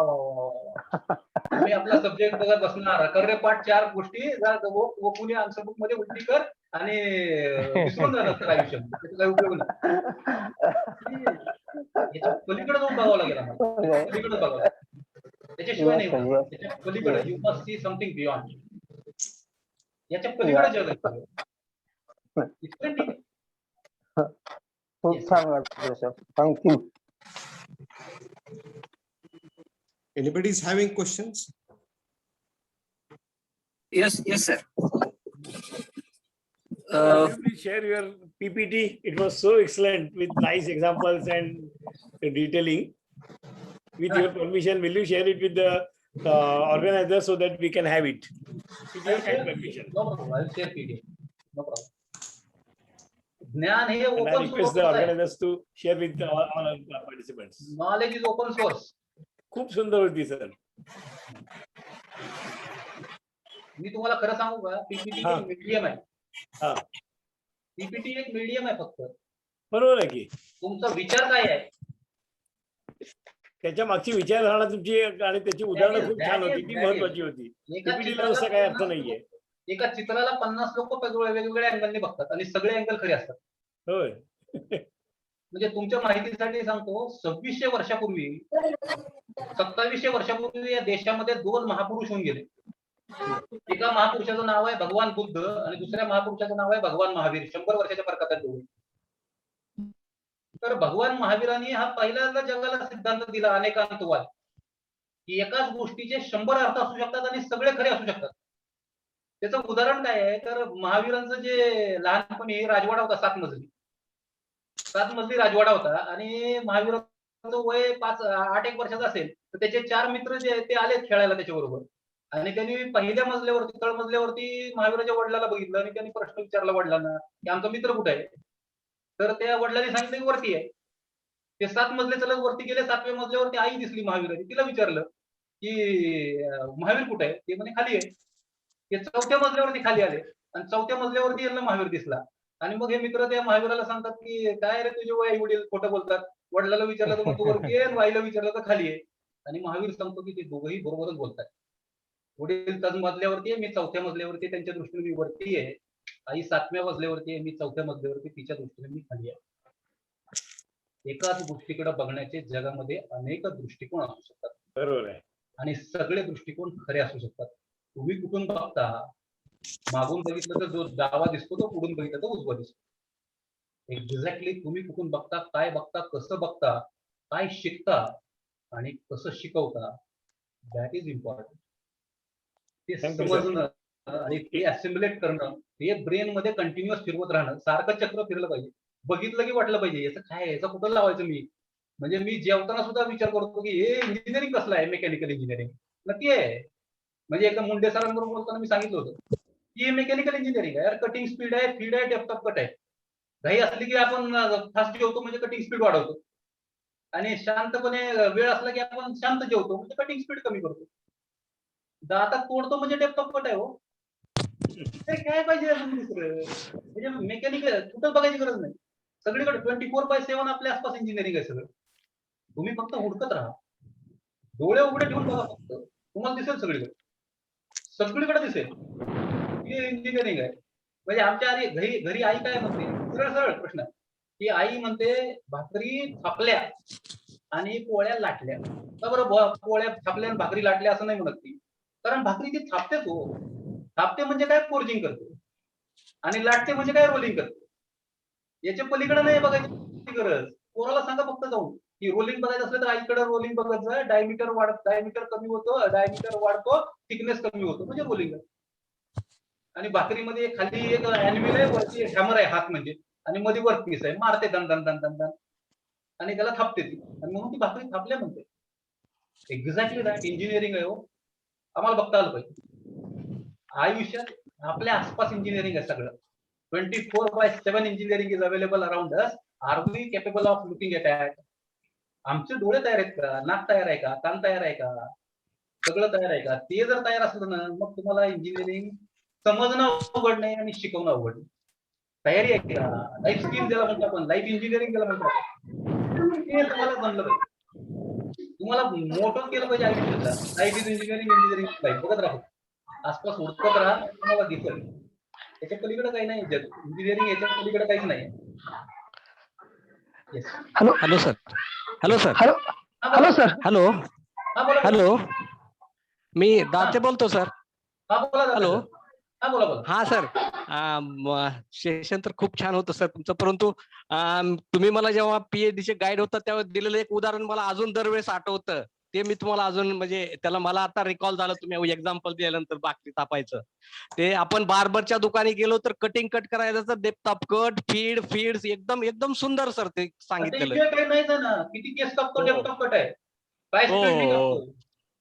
मी आपला सब्जेक्ट बघत बसणार, कर्रे पाठ 4 गोष्टी कुणी आन्सर बुक मध्ये उलटी कर आणि विसरून जाणार आयुष्य. त्याचा काही उपयोग नाही. याच्या पलीकडे जाऊन बघावं लागेल आम्हाला, पलीकडे बघावं. त्याच्याशिवाय नाही, त्याच्या पलीकडे you must see something beyond. याच्या पलीकडे जग आहे. इतकं ठीक आहे. खूप छान वाटलं sir, thank you. Anybody is having questions? Yes, sir. Please share your PPT. It was so excellent with nice examples and detailing. With your permission, will you share it with the organizer so that we can have it? With your kind permission. No problem. I'll share PDF. No problem. ज्ञान हे And I open request the organizers to share with all our participants. Knowledge is open source. खूप सुंदर होती sir. मी तुम्हाला खरं सांगू का, PPT एक medium आहे. हा, पीपीटी एक मीडियम आहे फक्त. बरोबर आहे की. तुमचा विचार काय आहे, त्याच्या मागची विचारधारणा तुमची आणि त्याची उदाहरणं खूप छान होती, ती महत्वाची होती. पीपीटीला असं काही अर्थ नाहीये. एका चित्राला 50 लोक वेगवेगळ्या अँगलने बघतात आणि सगळे अँगल खरे असतात. होय. म्हणजे तुमच्या माहितीसाठी सांगतो, 2600 वर्षापूर्वी 2700 वर्षापूर्वी या देशामध्ये 2 महापुरुष होऊन गेले. एका महापुरुषाचं नाव आहे भगवान बुद्ध आणि दुसऱ्या महापुरुषाचं नाव आहे भगवान महावीर. 100 वर्षाच्या फरकात आहेत दोघे. तर भगवान महावीरांनी हा पहिल्यांदा जगाला सिद्धांत दिला अनेकांतवाद, की एकाच गोष्टीचे 100 अर्थ असू शकतात आणि सगळे खरे असू शकतात. त्याचं उदाहरण काय आहे, तर महावीरांचं जे लहानपणी राजवाडा होता 7 मजली राजवाडा होता आणि महावीरांचं वय 8 वर्षाचं असेल तर त्याचे 4 मित्र जे ते आले खेळायला त्याच्याबरोबर आणि त्यांनी पहिल्या मजल्यावरती तळमजल्यावरती महावीराच्या वडिलाला बघितलं आणि त्यांनी प्रश्न विचारला वडिलांना की आमचा मित्र कुठे आहे. तर त्या वडिलांनी सांगितलं की वरती आहे. ते 7 मजले चलत वरती गेले. 7व्या मजल्यावरती आई दिसली महावीराची. तिला विचारलं की महावीर कुठे आहे. ते म्हणे खाली आहे. ते 4थ्या मजल्यावरती खाली आले आणि 4थ्या मजल्यावरती यांना महावीर दिसला आणि मग हे मित्र त्या महावीराला सांगतात की काय रे तुझे आई वडील खोटं बोलतात. वडिलाला विचारलं तर मग तू वरती आहे, आईला विचारलं तर खाली आहे. आणि महावीर सांगतो की ते दोघंही बरोबरच बोलतात. वडील 3 मजल्यावरती आहे, मी 4थ्या मजल्यावरती, त्यांच्या दृष्टीने मी वरती आहे. आई 7व्या मजल्यावरती आहे, मी 4थ्या मजल्यावरती, तिच्या दृष्टीने मी खाली आहे. एकाच गोष्टीकडे बघण्याचे जगामध्ये अनेक दृष्टिकोन असू शकतात. बरोबर आहे. आणि सगळे दृष्टिकोन खरे असू शकतात. तुम्ही कुठून बघता, मागून बघितलं तर जो डावा दिसतो तो पुढून बघितलं तर उजवा दिसतो. एक्झॅक्टली तुम्ही कुठून बघता, काय बघता, कसं बघता, काय शिकता आणि कसं शिकवता, दॅट इज इम्पॉर्टंट. ते समजणं आणि ते असिम्युलेट करणं, ते ब्रेन मध्ये कंटिन्युअस फिरवत राहणं, सारखं चक्र फिरलं पाहिजे. बघितलं की वाटलं पाहिजे याचं काय आहे, याचं कुठं लावायचं मी. म्हणजे मी जेवताना सुद्धा विचार करतो की हे इंजिनिअरिंग कसलं आहे, मेकॅनिकल इंजिनिअरिंग नक्की आहे. म्हणजे एकदा मुंडे सरांबरोबर बोलताना मी सांगितलं होतं की हे मेकॅनिकल इंजिनिअरिंग आहे. कटिंग स्पीड आहे, फीड आहे, डेप्थ ऑफ कट आहे. घाई असली की आपण फास्ट जेवतो म्हणजे कटिंग स्पीड वाढवतो आणि शांतपणे वेळ असला की आपण शांत जेवतो म्हणजे कटिंग स्पीड कमी करतो. दातात तोडतो म्हणजे डेप्थ ऑफ कट आहे. हो काय पाहिजे म्हणजे मेकॅनिकल कुठं बघायची गरज नाही. सगळीकडे 24/7 आपल्या आसपास इंजिनिअरिंग आहे सगळं. तुम्ही फक्त हुडकत राहा, डोळे उघडे ठेवून बघा, फक्त तुम्हाला दिसेल सगळीकडे दिसेल हे इंजिनिअरिंग आहे. म्हणजे आमच्या घरी आई काय म्हणते, सरळ सरळ प्रश्न की आई म्हणते भाकरी थापल्या आणि पोळ्या लाटल्या. का बरं पोळ्या थापल्या आणि भाकरी लाटल्या असं नाही म्हणत ती, कारण भाकरी ती थापतेच. हो थापते म्हणजे काय, फोर्जिंग करते आणि लाटते म्हणजे काय, रोलिंग करते. याच्या पलीकडे नाही बघायची गरज. पोराला सांगा फक्त जाऊन की रोलिंग बघायचं असलं तर आईकडे रोलिंग बघायचं. डायमीटर कमी होतो, डायमीटर वाढतो, थिकनेस कमी होतो म्हणजे रोलिंग. आणि भाकरीमध्ये खाली एक अॅनिमल आहे, वरती हॅमर आहे हात म्हणजे, आणि मध्ये वर पीस आहे, मारते दन दन दन दन दन आणि त्याला थापते ती, आणि म्हणून ती भाकरी थापल्या म्हणते. एक्झॅक्टली दॅट इंजिनिअरिंग आहे. हो आम्हाला बघता आलं पाहिजे. आयुष्यात आपल्या आसपास इंजिनिअरिंग आहे सगळं. 24/7 engineering is available around us. Are we capable of looking at that? आमचे डोळे तयार आहेत का, नाक तयार आहे का, कान तयार आहे का, सगळं तयार आहे का? ते जर तयार असलं ना मग तुम्हाला इंजिनिअरिंग समजणं अवघड नाही आणि शिकवणं अवघड नाही. तयारी आहे का? लाईफ स्किल ज्याला म्हणतो आपण, लाईफ इंजिनिअरिंग ज्याला म्हणतो, ते तुम्हाला जमलं पाहिजे. तुम्हाला मोठं केलं पाहिजे आयुष्याचा. लाईफ इज इंजिनिअरिंग बघत राहू, आसपास हुडकत राहा, तुम्हाला दिसेल. त्याच्या पलीकडे काही नाही जग. इंजिनिअरिंग याच्या पलीकडे काहीच नाही. Hello sir. हॅलो मी दाते बोलतो सर. हॅलो. हा सर, सेशन तर खूप छान होतं सर तुमचं, परंतु तुम्ही मला जेव्हा PhD चे गाईड होता तेव्हा दिलेलं एक उदाहरण मला अजून दरवेळेस आठवतं. ते मी तुम्हाला अजून म्हणजे त्याला मला आता रिकॉल झालं, तुम्ही एक्झाम्पल दिल्यानंतर भाकरी तापायचं. ते आपण बार्बरच्या दुकानी गेलो तर कटिंग कट करायचं तर डेप्थ ऑफ कट, फीड्स एकदम सुंदर सर ते सांगितलेलं. किती केस कापतो, डेप्थ ऑफ कट आहे. काय स्पीड कापतो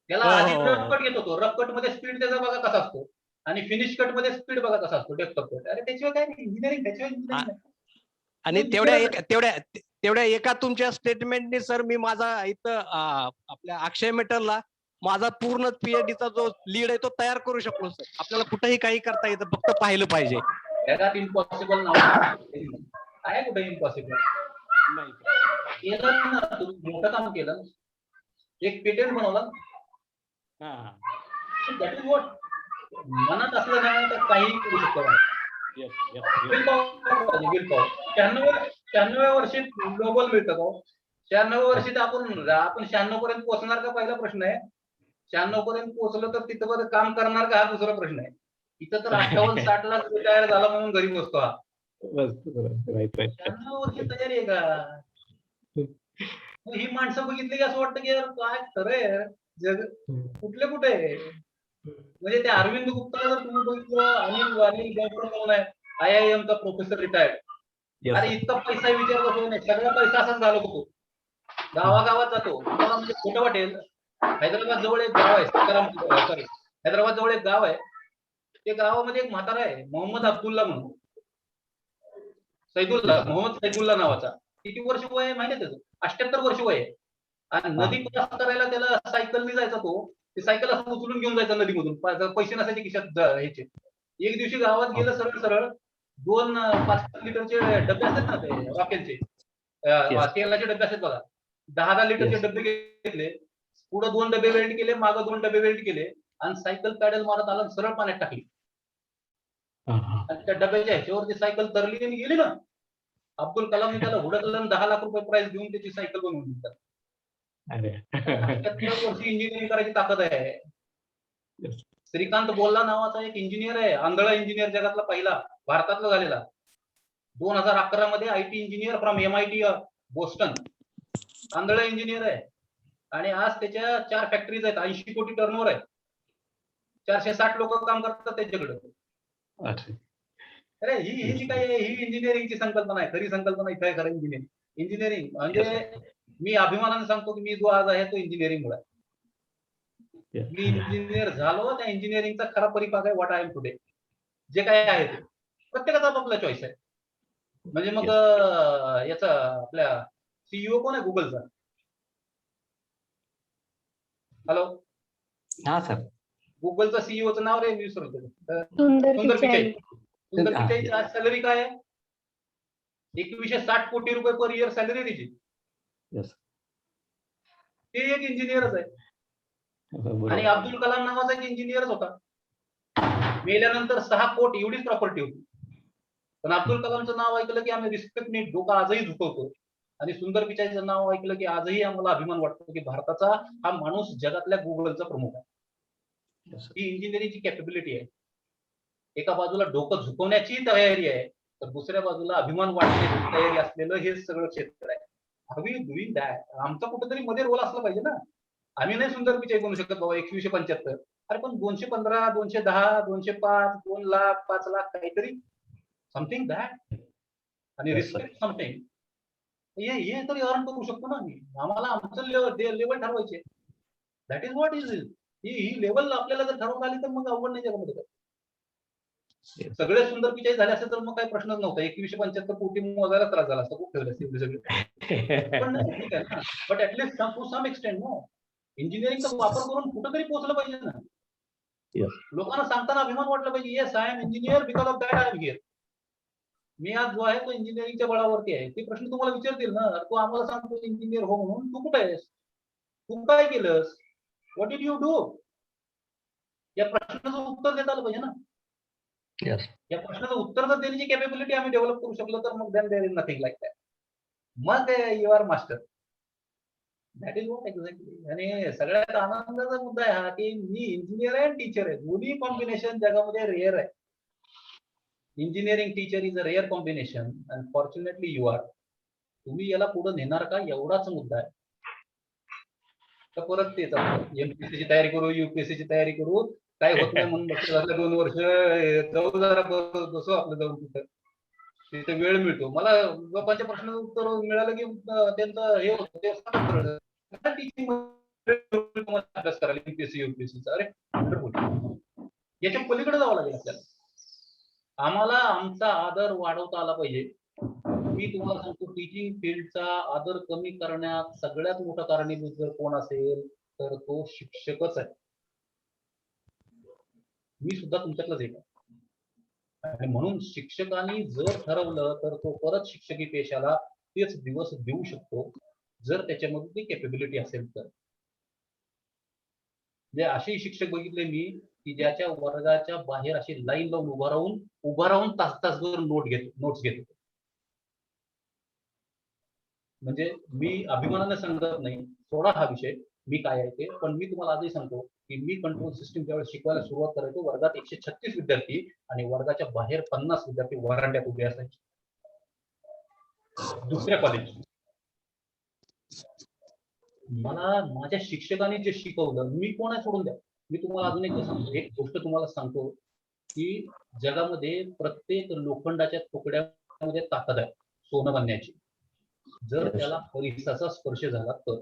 त्याला आधी रफ कट घेत होतो. रफ कट मध्ये स्पीड त्याचा बघा कसा असतो आणि फिनिश कट मध्ये स्पीड बघा कसा असतो, डेप्थ ऑफ कट. अरे त्याच्यावर काय नाही इंजिनिअरिंग, त्याच्यावर इंजिनिअरिंग. आणि तेवढ्या एका तुमच्या स्टेटमेंटने सर मी माझा इथं आपल्या अक्षय मेटलला माझा पूर्ण PhDचा जो लीड आहे तो तयार करू शकलो सर. आपल्याला कुठेही काही करता येतं, फक्त पाहिलं पाहिजे. इम्पॉसिबल आहे कुठे इम्पॉसिबल नाही. केलं ना, तू मोठं काम केलं. एक पेटंट बनवला. दॅट इज व्हॉट मनात असलं ना तर काही करू शकतो. विल पॉवर 96व्या वर्षी ग्लोबल मिळतं का? 96 वर्षी तर आपण 96 पर्यंत पोहोचणार का पहिला प्रश्न आहे. 96 पर्यंत पोहोचलो तर तिथं पर्यंत काम करणार का हा दुसरा प्रश्न आहे. इथं तर 58-60 लाख रिटायर झाला म्हणून घरी बसतो हा. 96 वर्षी तयारी आहे का? ही माणसं बघितली की असं वाटतं की यार काय खरंय जग कुठे म्हणजे ते अरविंद गुप्ता जर तुम्ही बघितलं अनिल म्हणून आहे IIM चा प्रोफेसर रिटायर्ड. अरे इतका पैसा विचार करतो नाही, सगळा पैसा असाच घालत होतो. गावागावात जातो. तुम्हाला म्हणजे खोटं वाटेल, हैदराबाद जवळ एक गाव आहे, हैदराबाद जवळ एक गाव आहे. ते गावामध्ये एक म्हातारा आहे मोहम्मद अब्दुल्ला म्हणून, मोहम्मद सैदुल्ला नावाचा. किती वर्ष वय आहे माहिती आहे त्याचं? 78 वर्ष वय आहे. आणि नदी क्रॉस करायला त्याला सायकलने जायचा तो. ते सायकल असं उचलून घेऊन जायचं नदीमधून, पैसे नसायचे खिशात ह्याचे. एक दिवशी गावात गेलं सरळ 2 5 लिटरचे डबे असतात ना ते रॉकेलचे तेलाचे डबे असतात बघा, 10 लिटरचे डबे घेतले, पुढे 2 डबे वेल्ड केले, मागे 2 डबे वेल्ड केले आणि सायकल पॅडल मारत आला सरळ पाण्यात टाकली. आणि त्या डब्याच्या ह्याच्यावरती सायकल तरली आणि गेली ना. अब्दुल कलाम त्याला हुडकलं, 10 लाख रुपये प्राइस देऊन त्याची सायकल बनवून दिली. 78 वर्षी इंजिनिअरिंग करायची ताकद आहे. श्रीकांत बोल्ला नावाचा एक इंजिनियर आहे, आंधळा इंजिनियर, जगातला पहिला, भारतातला झालेला. 2011 मध्ये IT engineer from MIT Boston, आंधळा इंजिनियर आहे. आणि आज त्याच्या 4 फॅक्टरीज आहेत, 80 कोटी टर्नओव्हर आहे, 460 लोक काम करतात त्याच्याकडे. अरे ही जी काही ही इंजिनिअरिंगची संकल्पना आहे, खरी संकल्पना इथे आहे. खरं इंजिनिअरिंग म्हणजे मी अभिमानाने सांगतो की मी जो आज आहे तो इंजिनिअरिंग मुळे. मी इंजिनियर झालो, त्या इंजिनिअरिंगचा खरा परिपाक आहे व्हॉट आय एम टुडे. जे काय आहे ते प्रत्येकाचा आपला चॉईस आहे. म्हणजे मग याचा आपल्या CEO कोण आहे गुगलचा? हॅलो, हा सर, गुगलचा CEOचं नाव रे मी विसरतो. सुंदर पिचाई. सुंदर पिचाईची आज सॅलरी काय आहे? 2160 कोटी रुपये पर इयर सॅलरी त्याची. ते एक इंजिनियरच आहे. आणि अब्दुल कलाम नावाचा एक इंजिनियरच होता. मेल्यानंतर 6 कोटी एवढीच प्रॉपर्टी होती. पण अब्दुल कलामचं नाव ऐकलं की आम्ही रिस्पेक्टने डोकं आजही झुकवतो. आणि सुंदर पिचाईचं नाव ऐकलं की आजही आम्हाला अभिमान वाटतो की भारताचा हा माणूस जगातल्या गुगलचा प्रमुख आहे. ही इंजिनिअरिंगची कॅपेबिलिटी आहे. एका बाजूला डोकं झुकवण्याची तयारी आहे, तर दुसऱ्या बाजूला अभिमान वाटण्याची तयारी असलेलं हे सगळं क्षेत्र आहे. Are we doing that? आमचा कुठेतरी मध्ये रोल असला पाहिजे ना. आम्ही नाही सुंदर पिचाई बनू शकत बाबा 2175. अरे पण 215, 210, 205, 2 लाख, 5 लाख काहीतरी समथिंग दॅट. आणि रिस्पेक्ट समथिंग हे तरी अर्न करू शकतो ना आम्ही. आम्हाला आमचं लेवल ठरवायचे. That is what is he level आपल्याला जर ठरवता आली तर मग अवघड नाही जगामध्ये. सगळे सुंदर पिचाई झाले असते तर मग काही प्रश्नच नव्हता. 2175 कोटी मोजायला त्रास झाला असता. खूप ठेवले असते सगळे. पण नाही ठीक आहे ना. But at least to some extent no इंजिनिअरिंगचा वापर करून कुठेतरी पोहोचलं पाहिजे ना. लोकांना सांगताना अभिमान वाटला पाहिजे, yes I am engineer because of that I am here. मी आज जो आहे तो इंजिनिअरिंगच्या बळावरती आहे. ते प्रश्न तुम्हाला विचारतील ना, तू आम्हाला सांगतो इंजिनियर हो म्हणून, तू कुठे आहेस, तू काय केलंस, व्हॉट डिड यू डू? या प्रश्नाचं उत्तर देता आलं पाहिजे ना. या प्रश्नाचं उत्तर जर देण्याची कॅपेबिलिटी आम्ही डेव्हलप करू शकलो तर मग then there is nothing like that. मग you are master. That is what exactly. आणि सगळ्यात आनंदाचा मुद्दा आहे हा की मी इंजिनियर आहे आणि टीचर आहे. दोन्ही कॉम्बिनेशन जगामध्ये रेअर आहे. Engineering teacher is a rare combination and fortunately you are. तुम्ही याला पुढे नेणार का एवढाच मुद्दा आहे. तर परत तेच MPSC ची तयारी करू, UPSC ची तयारी करू, काय होत नाही म्हणून झालं 2 वर्ष जाऊ जरा बसू आपलं जाऊन तिथे वेळ मिळतो. मला लोकांच्या प्रश्नाचं उत्तर मिळालं की त्यांचं हे होतं ते अभ्यास करायला MPSC UPSCचा. अरे याच्या पलीकडे जावं लागेल आपल्याला. आम्हाला आमचा आदर वाढवता आला पाहिजे. मी तुम्हाला सांगतो टीचिंग फील्डचा आदर कमी करण्यात सगळ्यात मोठा कारणीभूत जर कोण असेल तर तो शिक्षकच आहे. मी सुद्धा तुमच्यातलाच एक आहे. आणि म्हणून शिक्षकांनी जर ठरवलं तर तो परत शिक्षकी पेशाला तेच दिवस देऊ शकतो जर त्याच्यामध्ये ती कॅपेबिलिटी असेल तर. म्हणजे असेही शिक्षक बघितले मी की ज्याच्या वर्गाच्या बाहेर अशी लाईन लावून उभा राहून तासभर नोट्स घेतो. म्हणजे मी अभिमानाने सांगत नाही, सोडा हा विषय, मी काय आहे ते, पण मी तुम्हाला आजही सांगतो की मी कंट्रोल सिस्टीम ज्यावेळेस शिकवायला सुरुवात करायचो, वर्गात 136 विद्यार्थी आणि वर्गाच्या बाहेर 50 विद्यार्थी वरांड्यात उभे असायचे. दुसऱ्या कॉलेज मला माझ्या शिक्षकांनी जे शिकवलं, मी कोण आहे सोडून द्या. मी तुम्हाला अजून एक गोष्ट तुम्हाला सांगतो की जगामध्ये प्रत्येक लोखंडाच्या तुकड्यामध्ये ताकद आहे सोनं बनण्याची. जर त्याला परिसाचा स्पर्श झाला तर.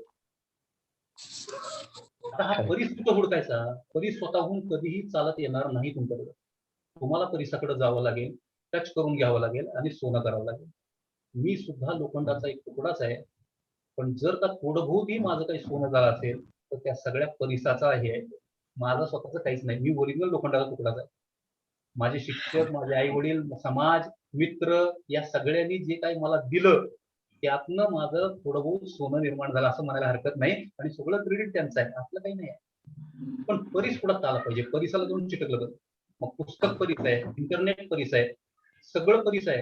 आता हा परीस कुठं हुडकायचा? परीस स्वतःहून कधीही चालत येणार नाही तुमच्याकडे. तुम्हाला परिसाकडे जावं लागेल, टच करून घ्यावं लागेल आणि सोनं करावं लागेल. मी सुद्धा लोखंडाचा एक तुकडाच आहे, पण जर का थोडंभूतही माझं काही सोनं झालं असेल तर त्या सगळ्या परिसाचा आहे, माझं स्वतःच काहीच नाही. मी ओरिजिनल लोखंडाचा तुकडाच आहे. माझे शिक्षक, माझे आई वडील, समाज, मित्र या सगळ्यांनी जे काही मला दिलं त्यातनं माझं थोडं बहुत सोनं निर्माण झालं असं म्हणायला हरकत नाही. आणि सगळं क्रेडिट त्यांचं आहे, आपलं काही नाही आहे. पण परीस पुढे आला पाहिजे. परिसाला जाऊन चिटकलं तर मग पुस्तक परीस आहे, इंटरनेट परीस आहे, सगळं परीस आहे.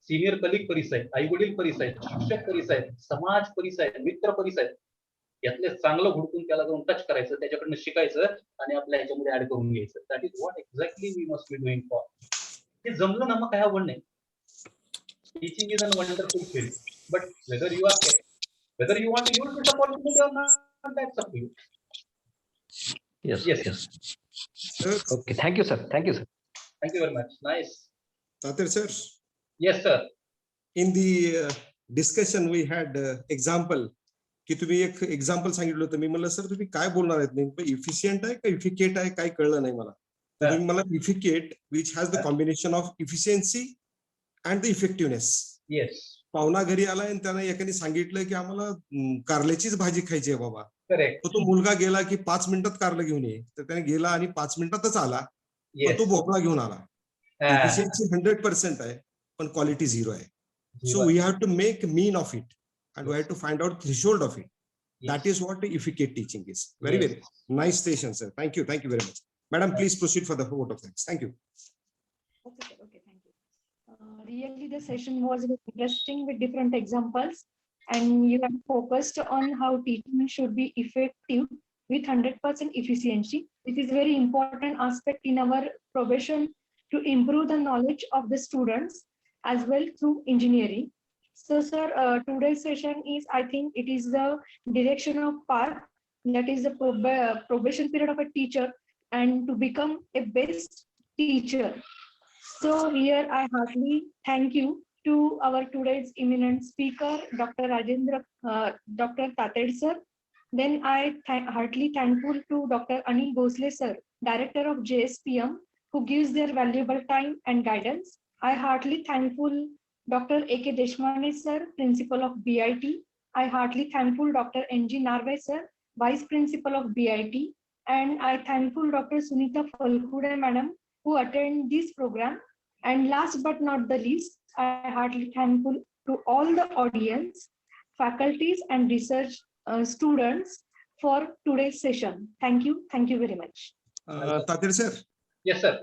सिनियर कलिग परीस आहे, आई वडील परीस आहे, शिक्षक परीस आहे, समाज परीस आहे, मित्र परीस आहे. यातले चांगलं हुडकून त्याला जाऊन टच करायचं, त्याच्याकडनं शिकायचं आणि आपल्या ह्याच्यामध्ये ऍड करून घ्यायचं. That is what exactly we must be doing for. हे जमलं ना, मग काय आवड नाही. Teaching is an wonderful field, but whether you want to use this opportunity or not, that's up to you. Yes. Okay, thank you sir. Thank you very much. Nice. Tatir sir. Yes sir. In the discussion we had example की तुम्ही एक example सांगितलं होतं. मी म्हणलं sir तुम्ही काय बोलणार आहेत, नेमकं इफिशियंट आहे का इफिकेट आहे, काय कळलं नाही मला. तर तुम्ही मला इफिकेट which has the combination of efficiency and the effectiveness. Yes. पाहुणा घरी आला आणि त्याने एकाने सांगितलं की आम्हाला कारल्याचीच भाजी खायची आहे बाबा. करेक्ट. तो मुलगा गेला की 5 मिनिटात कारलं घेऊन ये, तर त्याने गेला आणि 5 मिनिटातच आला. तो भोपळा घेऊन आला. इफिशियन्सी 100% आहे पण क्वालिटी 0 आहे. So we have to make mean of it and we have to find out threshold of it. That is what the efficient teaching is. Very nice station, sir. Thank you very much. Madam, please proceed for the vote of thanks. Thank you. Okay, thank you. Really, the session was interesting with different examples, and you have focused on how teaching should be effective with 100% efficiency. It is very important aspect in our profession to improve the knowledge of the students as well through engineering. So, sir, today's session is, I think, it is the direction of path, that is the probation period of a teacher, and to become a best teacher. So here I heartily thank you to our today's eminent speaker, Dr. Tated sir. Then I heartily thankful to Dr. Anil Bhosle sir, Director of JSPM, who gives their valuable time and guidance. I heartily thankful Dr. A.K. Deshmani sir, Principal of BIT. I heartily thankful Dr. N.G. Narve sir, Vice Principal of BIT. And I thankful Dr. Sunita Falkude madam, who attend this program. And last but not the least, I heartily thankful to all the audience, faculties and research students for today's session. Thank you very much. Tatir sir. Yes sir.